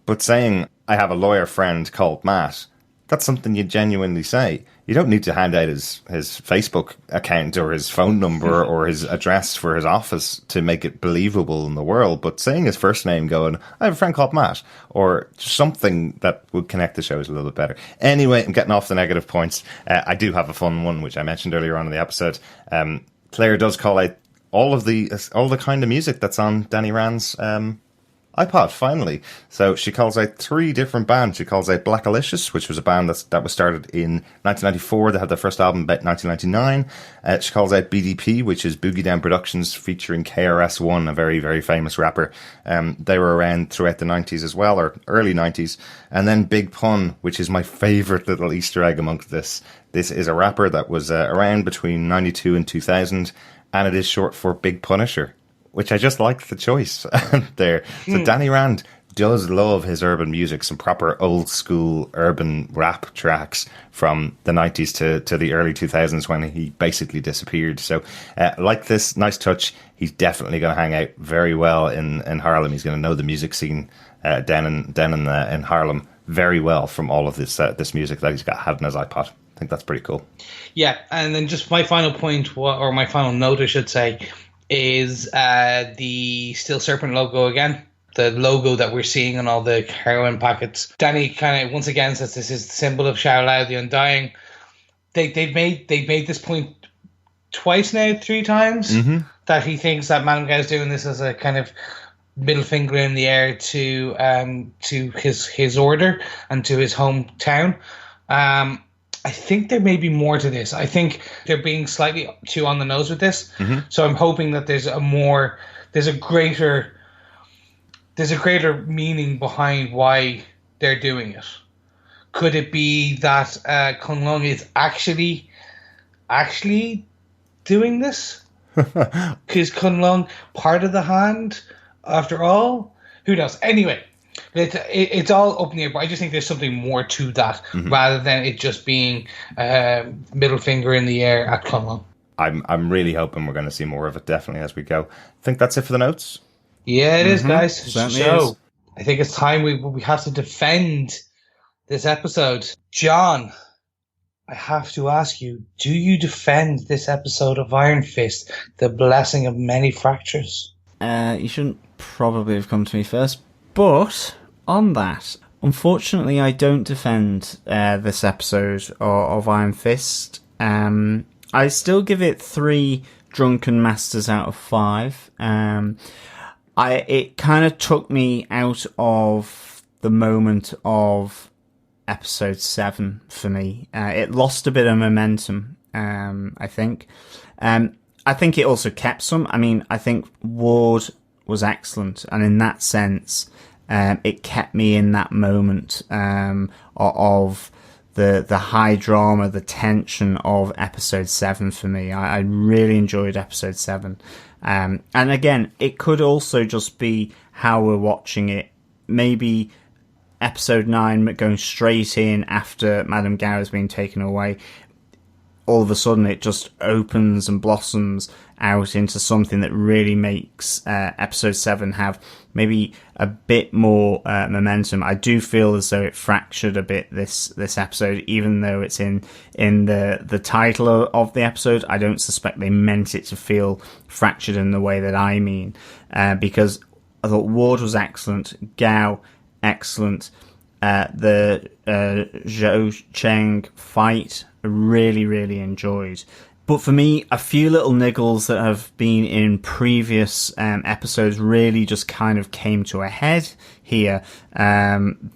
But saying, I have a lawyer friend called Matt, that's something you genuinely say. You don't need to hand out his Facebook account or his phone number or his address for his office to make it believable in the world. But saying his first name, going, I have a friend called Matt, or something that would connect the shows a little bit better. Anyway, I'm getting off the negative points. I do have a fun one, which I mentioned earlier on in the episode. Claire does call out all the kind of music that's on Danny Rand's iPod, finally. So she calls out 3 different bands. She calls out Blackalicious, which was a band that was started in 1994. They had their first album about 1999. She calls out BDP, which is Boogie Down Productions, featuring KRS-One, a very, very famous rapper. They were around throughout the 90s as well, or early 90s. And then Big Pun, which is my favourite little Easter egg amongst this. This is a rapper that was around between 92 and 2000, and it is short for Big Punisher, which I just liked the choice there. So Danny Rand does love his urban music, some proper old school urban rap tracks from the 90s to the early 2000s when he basically disappeared. So like this, nice touch. He's definitely going to hang out very well in Harlem. He's going to know the music scene down in Harlem very well from all of this music that he's had in his iPod. I think that's pretty cool. Yeah, and then just my final point, or my final note, I should say, is the Steel Serpent logo again. The logo that we're seeing on all the heroin packets. Danny kind of once again says this is the symbol of Shao Lao, the Undying. They've made this point twice now, 3 times, that he thinks that Madame Gao's doing this as a kind of middle finger in the air to his order and to his hometown. I think there may be more to this. I think they're being slightly too on the nose with this. So I'm hoping that there's a greater meaning behind why they're doing it. Could it be that Kunlun is actually doing this? Is Kunlun part of the Hand after all? Who knows? Anyway, it's all up in the air, but I just think there's something more to that rather than it just being middle finger in the air at Kunlun. I'm really hoping we're going to see more of it, definitely, as we go. I think that's it for the notes. Yeah, it is, guys. Certainly so is. I think it's time we have to defend this episode. John, I have to ask you, do you defend this episode of Iron Fist, the blessing of many fractures? You shouldn't probably have come to me first, but on that, unfortunately, I don't defend this episode of Iron Fist. I still give it 3 Drunken Masters out of 5. It kind of took me out of the moment of episode 7 for me. It lost a bit of momentum, I think. I think it also kept some. I mean, I think Ward was excellent, and in that sense, it kept me in that moment of the high drama, the tension of episode 7 for me. I really enjoyed episode 7. And again, it could also just be how we're watching it. Maybe episode 9 going straight in after Madame Gao has been taken away. All of a sudden it just opens and blossoms out into something that really makes episode 7 have maybe a bit more momentum. I do feel as though it fractured a bit this episode, even though it's in the title of the episode. I don't suspect they meant it to feel fractured in the way that I mean, because I thought Ward was excellent, Gao excellent, the Zhou Cheng fight I really, really enjoyed. But for me, a few little niggles that have been in previous episodes really just kind of came to a head here,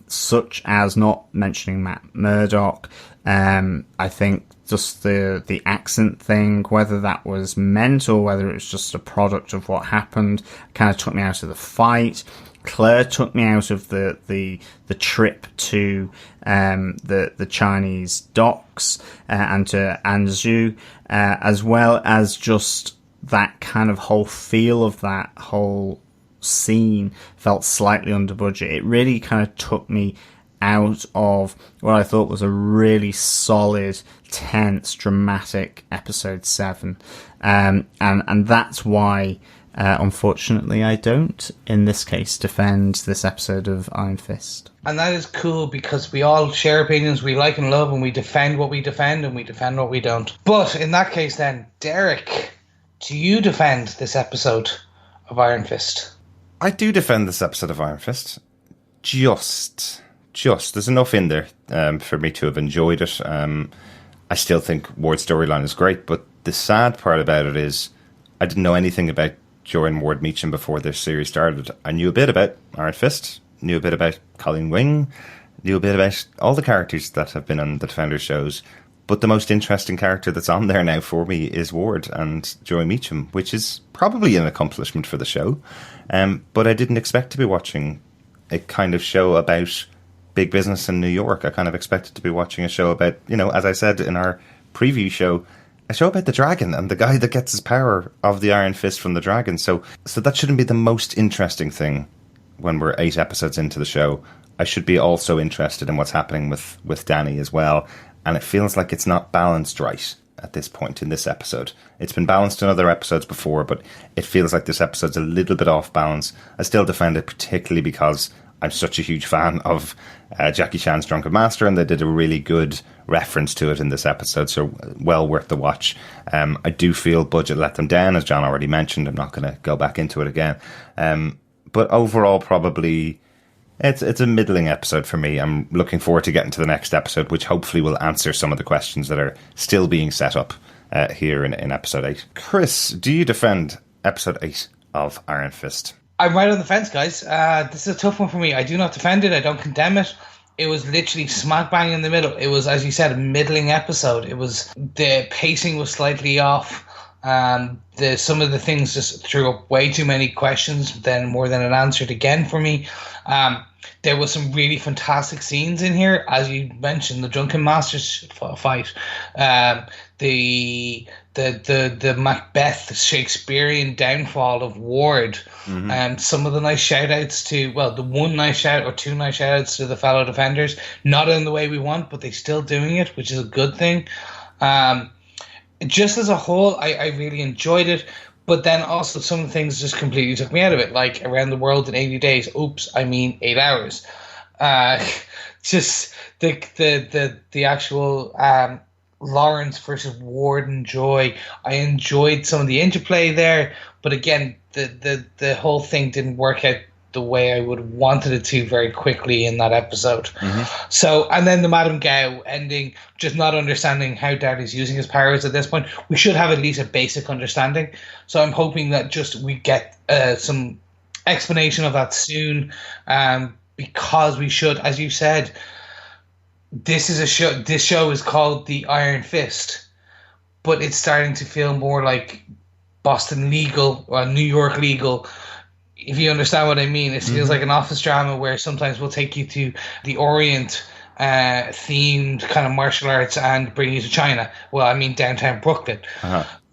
such as not mentioning Matt Murdock. I think just the accent thing, whether that was meant or whether it was just a product of what happened, kind of took me out of the fight. Claire took me out of the trip to the Chinese docks and to Anzhu, as well as just that kind of whole feel of that whole scene felt slightly under budget. It really kind of took me out of what I thought was a really solid, tense, dramatic episode 7, and that's why. Unfortunately, I don't, in this case, defend this episode of Iron Fist. And that is cool because we all share opinions we like and love, and we defend what we defend, and we defend what we don't. But in that case then, Derek, do you defend this episode of Iron Fist? I do defend this episode of Iron Fist. Just. There's enough in there for me to have enjoyed it. I still think Ward's storyline is great, but the sad part about it is I didn't know anything about Jordan Ward Meacham before this series started. I knew a bit about Iron Fist, knew a bit about Colleen Wing, knew a bit about all the characters that have been on the Defenders shows, but the most interesting character that's on there now for me is Ward and Joey Meacham, which is probably an accomplishment for the show. But I didn't expect to be watching a kind of show about big business in New York. I kind of expected to be watching a show about, as I said in our preview show, a show about the dragon and the guy that gets his power of the Iron Fist from the dragon. So that shouldn't be the most interesting thing when we're 8 episodes into the show. I should be also interested in what's happening with Danny as well. And it feels like it's not balanced right at this point in this episode. It's been balanced in other episodes before, but it feels like this episode's a little bit off balance. I still defend it, particularly because I'm such a huge fan of Jackie Chan's Drunken Master, and they did a really good reference to it in this episode, so well worth the watch. I do feel budget let them down, as John already mentioned. I'm not going to go back into it again. But overall, probably it's a middling episode for me. I'm looking forward to getting to the next episode, which hopefully will answer some of the questions that are still being set up here in episode 8. Chris, do you defend episode 8 of Iron Fist? I'm right on the fence, guys. This is a tough one for me. I do not defend it. I don't condemn it. It was literally smack bang in the middle. It was, as you said, a middling episode. The pacing was slightly off. Some of the things just threw up way too many questions, more than it answered again for me. There was some really fantastic scenes in here, as you mentioned, the Drunken Masters fight, the Macbeth Shakespearean downfall of Ward, some of the nice shout outs to, the one nice shout or two nice shout outs to the fellow Defenders, not in the way we want, but they're still doing it, which is a good thing. Just as a whole, I really enjoyed it. But then also some of the things just completely took me out of it, like Around the World in 80 Days. Oops, I mean 8 hours. Just the actual Lawrence versus Warden Joy. I enjoyed some of the interplay there, but again, the whole thing didn't work out the way I would have wanted it to very quickly in that episode. So, and then the Madame Gao ending, just not understanding how Daddy's using his powers at this point. We should have at least a basic understanding. So I'm hoping that just we get some explanation of that soon, because we should, as you said, this show is called The Iron Fist, but it's starting to feel more like Boston Legal or New York Legal, if you understand what I mean. It feels like an office drama where sometimes we'll take you to the Orient themed kind of martial arts and bring you to China. Well, I mean downtown Brooklyn.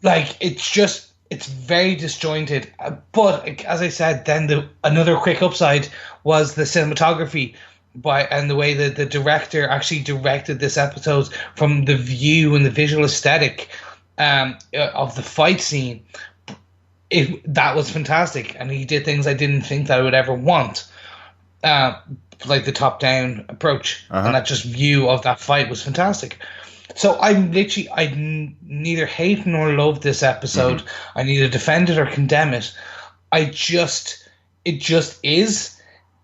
Like, it's very disjointed. But as I said, then another quick upside was the cinematography and the way that the director actually directed this episode, from the view and the visual aesthetic of the fight scene. That was fantastic, and he did things I didn't think that I would ever want, like the top-down approach, and that just view of that fight was fantastic. So I neither hate nor love this episode. I neither defend it or condemn it. It just is.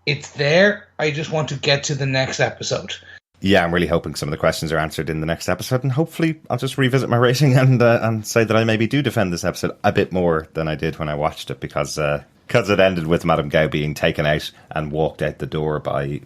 It's there. I just want to get to the next episode. Yeah, I'm really hoping some of the questions are answered in the next episode, and hopefully I'll just revisit my rating and say that I maybe do defend this episode a bit more than I did when I watched it, because it ended with Madame Gao being taken out and walked out the door by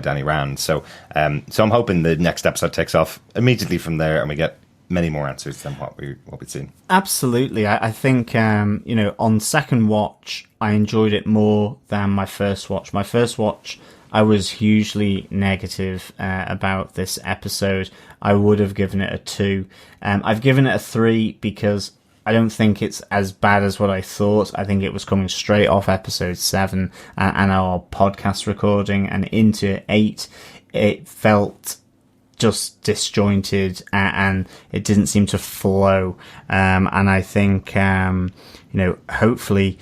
Danny Rand. So I'm hoping the next episode takes off immediately from there, and we get many more answers than what we've seen. Absolutely. I think, on second watch, I enjoyed it more than my first watch. My first watch, I was hugely negative about this episode. I would have given it a 2. I've given it a 3 because I don't think it's as bad as what I thought. I think it was coming straight off episode 7 and our podcast recording, and into 8, it felt just disjointed and it didn't seem to flow. And I think, hopefully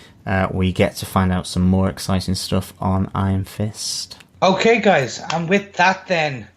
we get to find out some more exciting stuff on Iron Fist. Okay, guys, and with that then,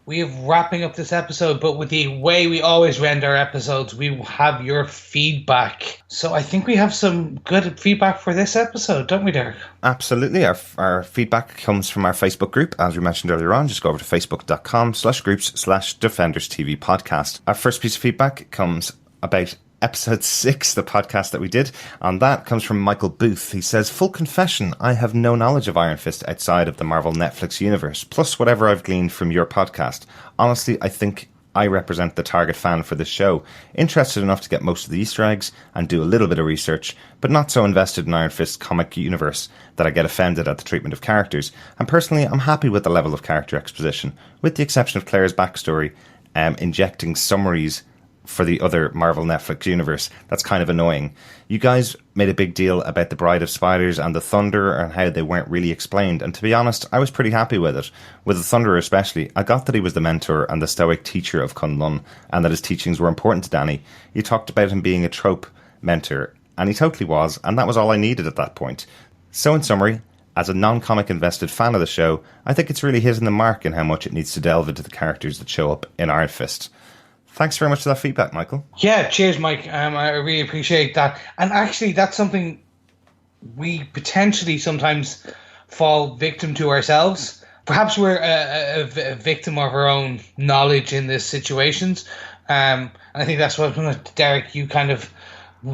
we are wrapping up this episode, but with the way we always end our episodes, we have your feedback. So I think we have some good feedback for this episode, don't we, Derek? Absolutely. Our feedback comes from our Facebook group, as we mentioned earlier on. Just go over to facebook.com/groups/Defenders TV podcast. Our first piece of feedback comes about episode 6, the podcast that we did. On that comes from Michael Booth. He says, "Full confession, I have no knowledge of Iron Fist outside of the Marvel Netflix universe, plus whatever I've gleaned from your podcast. Honestly, I think I represent the target fan for this show, interested enough to get most of the Easter eggs and do a little bit of research, but not so invested in Iron Fist's comic universe that I get offended at the treatment of characters. And personally, I'm happy with the level of character exposition, with the exception of Claire's backstory, injecting summaries for the other Marvel Netflix universe. That's kind of annoying. You guys made a big deal about the Bride of Spiders and the Thunder and how they weren't really explained, and to be honest, I was pretty happy with it. With the Thunder especially, I got that he was the mentor and the stoic teacher of Kunlun, and that his teachings were important to Danny. You talked about him being a trope mentor, and he totally was, and that was all I needed at that point. So in summary, as a non-comic invested fan of the show, I think it's really hitting the mark in how much it needs to delve into the characters that show up in Iron Fist." Thanks very much for that feedback, Michael. Yeah, cheers, Mike. I really appreciate that. And actually, that's something we potentially sometimes fall victim to ourselves. Perhaps we're a victim of our own knowledge in these situations. And I think that's what, Derek, you kind of,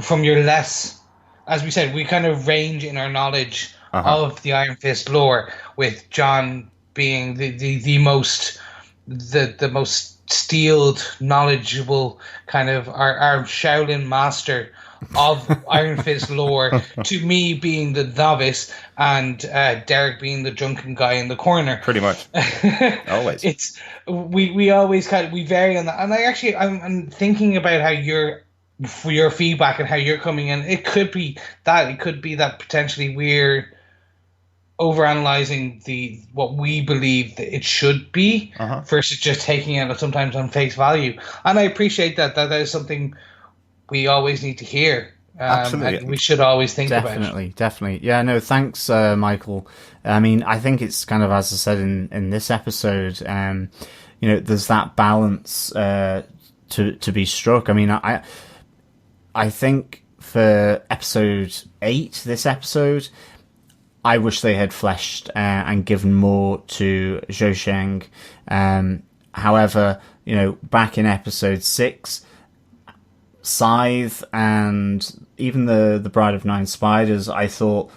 from your less, as we said, we kind of range in our knowledge of the Iron Fist lore, with John being the most steeled, knowledgeable, kind of our Shaolin master of Iron Fist lore, to me being the novice, and Derek being the drunken guy in the corner. Pretty much. Always. It's we always we vary on that. And I'm thinking about how for your feedback and how you're coming in. It could be that potentially we're overanalyzing what we believe that it should be versus just taking it sometimes on face value. And I appreciate that is something we always need to hear. Absolutely. And we should always think about it. Definitely. Yeah, no, thanks, Michael. I mean, I think it's kind of, as I said in this episode, there's that balance to be struck. I mean, I think for episode 8, this episode, I wish they had fleshed and given more to Zhou Sheng. However, back in episode 6, Scythe and even the Bride of Nine Spiders, I thought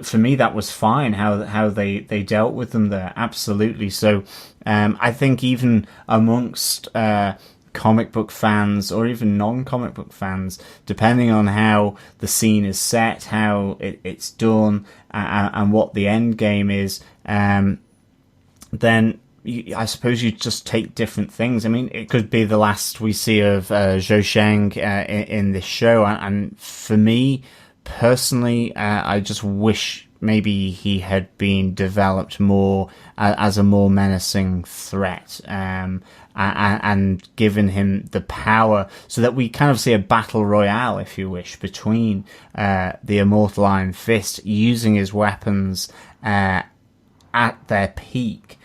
for me that was fine how they dealt with them there, absolutely. So I think even amongst comic book fans or even non-comic book fans, depending on how the scene is set, how it's done, and what the end game is, then I suppose you just take different things. I mean, it could be the last we see of Zhou Sheng in this show, and for me personally, I just wish maybe he had been developed more as a more menacing threat, and given him the power so that we kind of see a battle royale, if you wish, between the Immortal Iron Fist using his weapons at their peak,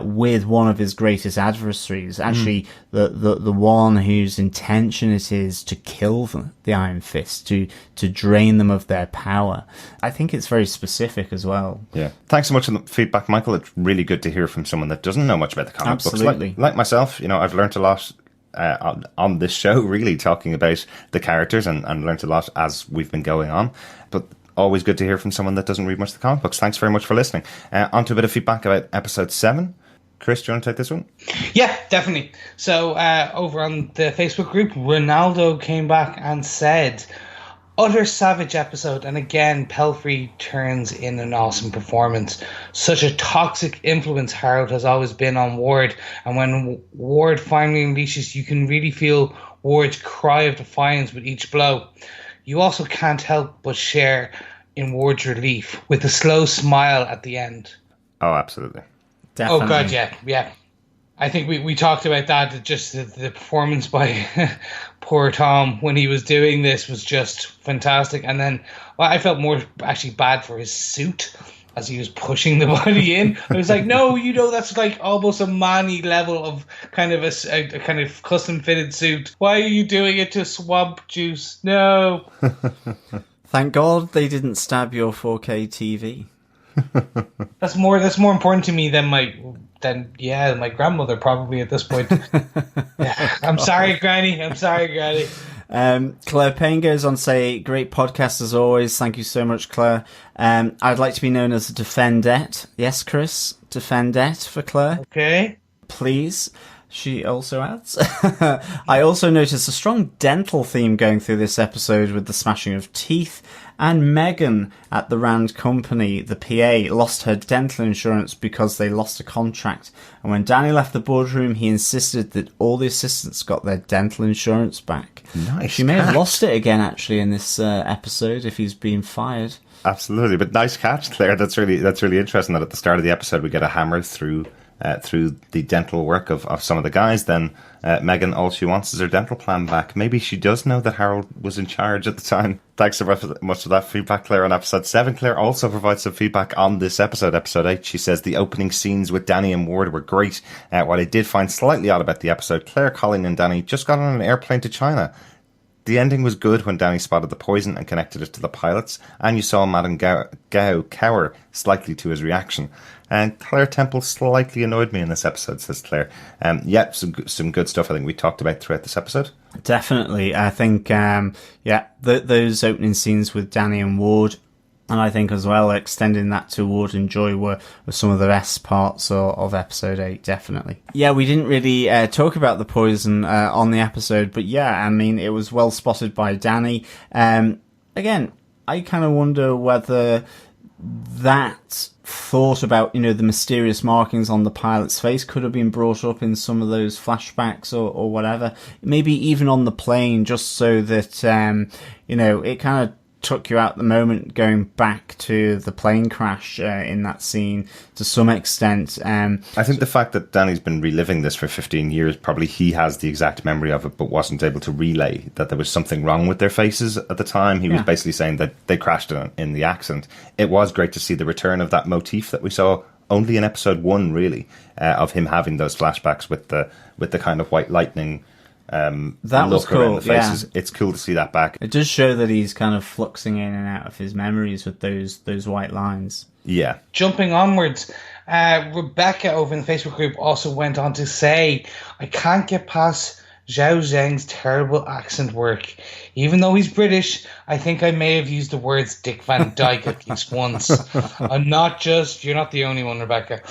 with one of his greatest adversaries, actually the one whose intention it is to kill the Iron Fist, to drain them of their power. I think it's very specific as well. Yeah. Thanks so much for the feedback, Michael. It's really good to hear from someone that doesn't know much about the comic books. Like myself, I've learned a lot on this show, really, talking about the characters and learned a lot as we've been going on. But always good to hear from someone that doesn't read much of the comic books. Thanks very much for listening. On to a bit of feedback about episode 7. Chris, do you want to take this one? Yeah, definitely. So over on the Facebook group, Ronaldo came back and said, utter savage episode, and again, Pelfrey turns in an awesome performance. Such a toxic influence Harold has always been on Ward, and when Ward finally unleashes, you can really feel Ward's cry of defiance with each blow. You also can't help but share in Ward's relief with the slow smile at the end. Oh, absolutely. Definitely. Oh, God, yeah. I think we talked about that, just the performance by poor Tom when he was doing this was just fantastic. And then I felt more actually bad for his suit as he was pushing the body in. I was like, no, that's like almost a Manny level of kind of a kind of custom fitted suit. Why are you doing it to Swamp Juice? No. Thank God they didn't stab your 4K TV. That's more important to me than my grandmother probably at this point. Yeah. I'm sorry, Granny. Claire Payne goes on to say, great podcast as always. Thank you so much, Claire. I'd like to be known as a Defendette. Yes, Chris? Defendette for Claire. Okay. Please. She also adds, I also noticed a strong dental theme going through this episode with the smashing of teeth, and Megan at the Rand Company, the PA, lost her dental insurance because they lost a contract. And when Danny left the boardroom, he insisted that all the assistants got their dental insurance back. Nice. She may have lost it again, actually, in this episode if he's been fired. Absolutely, but nice catch, Claire. That's really interesting that at the start of the episode we get a hammer through the dental work of some of the guys. Then Megan, all she wants is her dental plan back. Maybe she does know that Harold was in charge at the time. Thanks so much for that feedback, Claire, on episode 7. Claire also provides some feedback on this episode 8. She says the opening scenes with Danny and Ward were great. What I did find slightly odd about the episode, Claire, Colin and Danny just got on an airplane to China. The ending was good when Danny spotted the poison and connected it to the pilots, and you saw Madame Gao cower slightly to his reaction. And Claire Temple slightly annoyed me in this episode, says Claire. Some good stuff I think we talked about throughout this episode. Definitely. I think, those opening scenes with Danny and Ward, and I think as well extending that to Ward and Joy were some of the best parts of episode 8, definitely. Yeah, we didn't really talk about the poison on the episode, but yeah, I mean, it was well spotted by Danny. Again, I kind of wonder whether that thought about, the mysterious markings on the pilot's face could have been brought up in some of those flashbacks or whatever. Maybe even on the plane, just so that, it kind of took you out the moment going back to the plane crash in that scene to some extent. I think the fact that Danny's been reliving this for 15 years, probably he has the exact memory of it, but wasn't able to relay that there was something wrong with their faces at the time. He was basically saying that they crashed in the accident. It was great to see the return of that motif that we saw only in episode 1, really, of him having those flashbacks with the kind of white lightning That was look cool, around the faces. It's cool to see that back. It does show that he's kind of fluxing in and out of his memories with those white lines. Yeah. Jumping onwards, Rebecca over in the Facebook group also went on to say, I can't get past Zhao Zheng's terrible accent work. Even though he's British, I think I may have used the words Dick Van Dyke at least once. You're not the only one, Rebecca.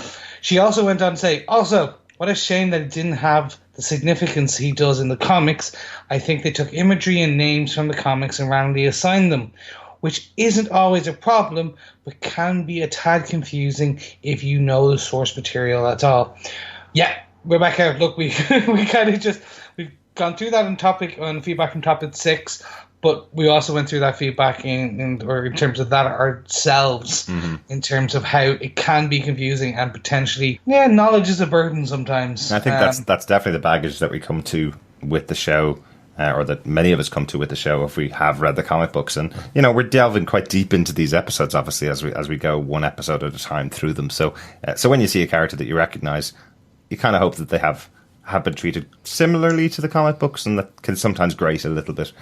She also went on to say, also, what a shame that it didn't have the significance he does in the comics. I think they took imagery and names from the comics and randomly assigned them, which isn't always a problem, but can be a tad confusing if you know the source material at all. Yeah, Rebecca, look, we we've gone through that on feedback from topic 6, but we also went through that feedback in terms of that ourselves, in terms of how it can be confusing and potentially, knowledge is a burden sometimes. I think that's definitely the baggage that we come to with the show, or that many of us come to with the show if we have read the comic books. And, we're delving quite deep into these episodes, obviously, as we go one episode at a time through them. So when you see a character that you recognize, you kind of hope that they have been treated similarly to the comic books, and that can sometimes grate a little bit.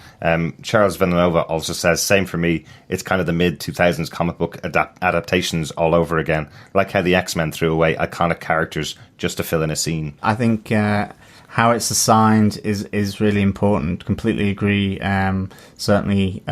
Charles Villanova also says, same for me, it's kind of the mid-2000s comic book adaptations all over again, like how the X-Men threw away iconic characters just to fill in a scene. I think how it's assigned is really important. Completely agree, certainly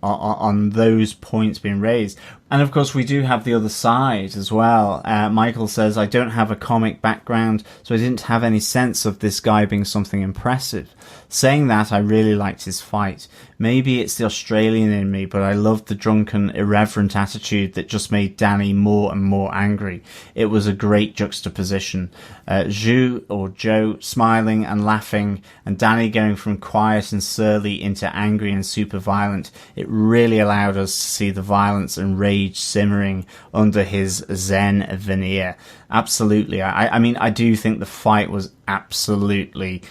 on those points being raised. And of course, we do have the other side as well. Michael says, I don't have a comic background, so I didn't have any sense of this guy being something impressive. Saying that, I really liked his fight. Maybe it's the Australian in me, but I loved the drunken, irreverent attitude that just made Danny more and more angry. It was a great juxtaposition. Joe smiling and laughing, and Danny going from quiet and surly into angry and super violent. It really allowed us to see the violence and rage simmering under his zen veneer. Absolutely. I mean, I do think the fight was absolutely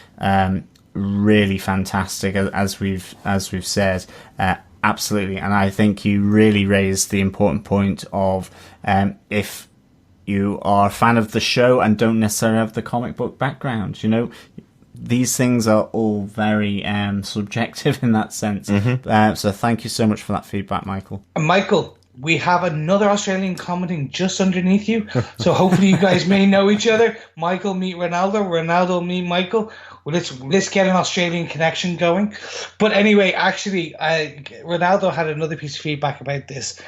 really fantastic, as we've said. Absolutely. And I think you really raised the important point of if you are a fan of the show and don't necessarily have the comic book background, these things are all very subjective in that sense. So thank you so much for that feedback, Michael. Michael, we have another Australian commenting just underneath you, so hopefully you guys may know each other. Michael meet Ronaldo, Ronaldo meet Michael. Well, let's get an Australian connection going. But anyway, actually, Ronaldo had another piece of feedback about this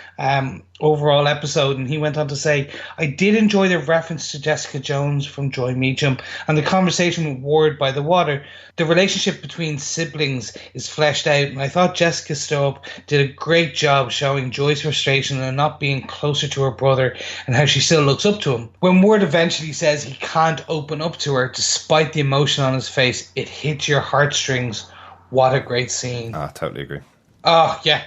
overall episode, and he went on to say, I did enjoy the reference to Jessica Jones from Joy Meacham and the conversation with Ward by the water. The relationship between siblings is fleshed out, and I thought Jessica Stowe did a great job showing Joy's frustration and not being closer to her brother and how she still looks up to him. When Ward eventually says he can't open up to her despite the emotion on his face, it hits your heartstrings. What a great scene. I totally agree. Oh, yeah.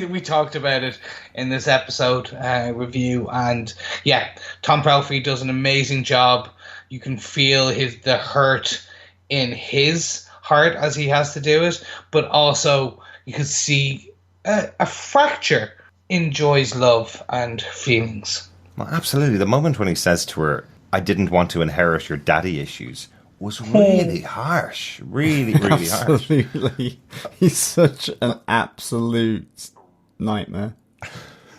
We talked about it in this episode review. And yeah, Tom Pelphrey does an amazing job. You can feel the hurt in his heart as he has to do it. But also you can see a fracture in Joy's love and feelings. Well, absolutely. The moment when he says to her, I didn't want to inherit your daddy issues, was really harsh. Really, really harsh. Absolutely. He's such an absolute nightmare.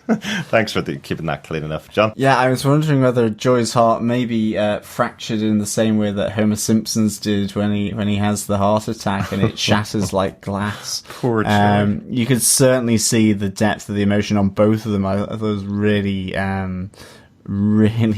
Thanks for keeping that clean enough, John. Yeah, I was wondering whether Joy's heart may be fractured in the same way that Homer Simpson's did when he has the heart attack and it shatters like glass. Poor Joy. You could certainly see the depth of the emotion on both of them. I thought it was really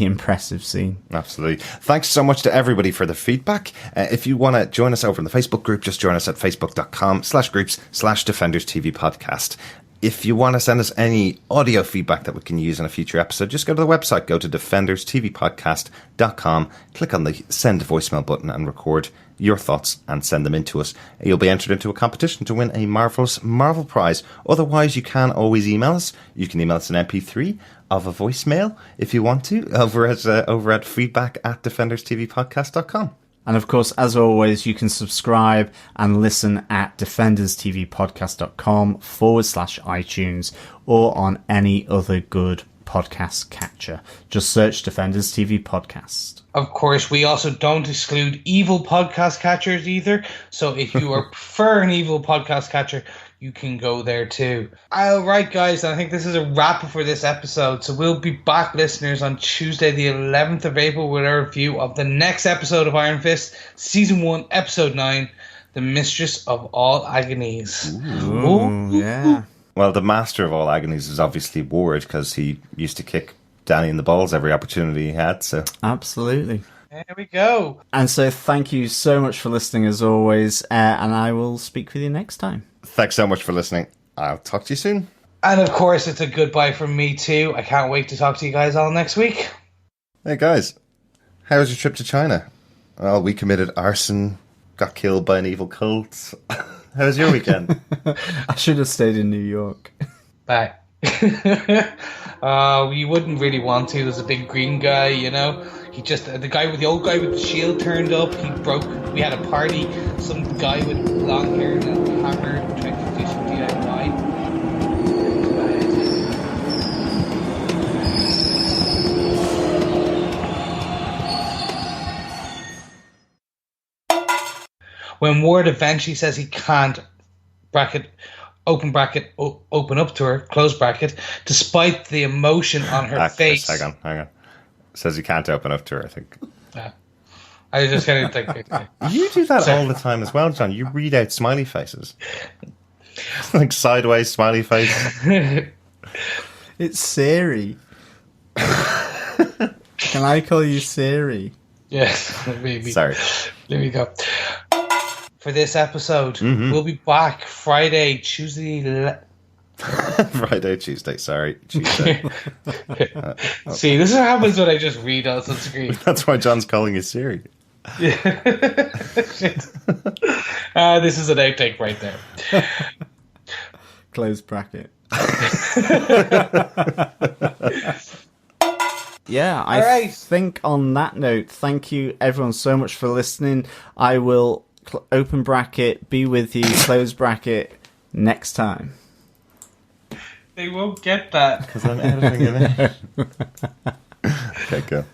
impressive scene. Absolutely. Thanks so much to everybody for the feedback. If you want to join us over in the Facebook group, just join us at facebook.com/groups/Defenders TV podcast. If you want to send us any audio feedback that we can use in a future episode, just go to the website, go to defenderstvpodcast.com, click on the send voicemail button and record your thoughts and send them in to us. You'll be entered into a competition to win a marvellous Marvel prize. Otherwise, you can always email us. You can email us an MP3 of a voicemail if you want to over at feedback@defenderstvpodcast.com. And of course, as always, you can subscribe and listen at defenderstvpodcast.com/iTunes or on any other good podcast catcher. Just search Defenders TV Podcast. Of course, we also don't exclude evil podcast catchers either. So if you prefer an evil podcast catcher, you can go there too. All right, guys, I think this is a wrap for this episode. So we'll be back, listeners, on Tuesday, the 11th of April, with our review of the next episode of Iron Fist, Season 1, Episode 9, The Mistress of All Agonies. Ooh, yeah. Well, the master of all agonies is obviously Ward, because he used to kick Danny in the balls every opportunity he had. So Absolutely. There we go. And so thank you so much for listening as always, and I will speak with you next time. thanks so much for listening. I'll talk to you soon. And of course, it's a goodbye from me too. I can't wait to talk to you guys all next week. Hey guys, how was your trip to China? Well, we committed arson, got killed by an evil cult. How was your weekend? I should have stayed in New York. Bye. You wouldn't really want to. There's a big green guy, you know. He just the old guy with the shield turned up. We had a party. Some guy with long hair and a hammer tried to do some DIY. When Ward eventually says he can't open bracket, open up to her, close bracket, despite the emotion on her face. Hang on. Says he can't open up to her, I think. I just kind of think... You do that all the time as well, John. You read out smiley faces. Like sideways smiley face. It's Siri. Can I call you Siri? Yes, maybe. Sorry. There we go. For this episode, we'll be back Friday, Tuesday... Friday, Tuesday. Sorry, Tuesday. See, this is what happens when I just read on the screen. That's why John's calling you Siri. This is an outtake right there. Close bracket. Yeah, I think on that note, thank you everyone so much for listening. I will open bracket, be with you, close bracket next time. They won't get that. Because I'm editing it in. Okay, go.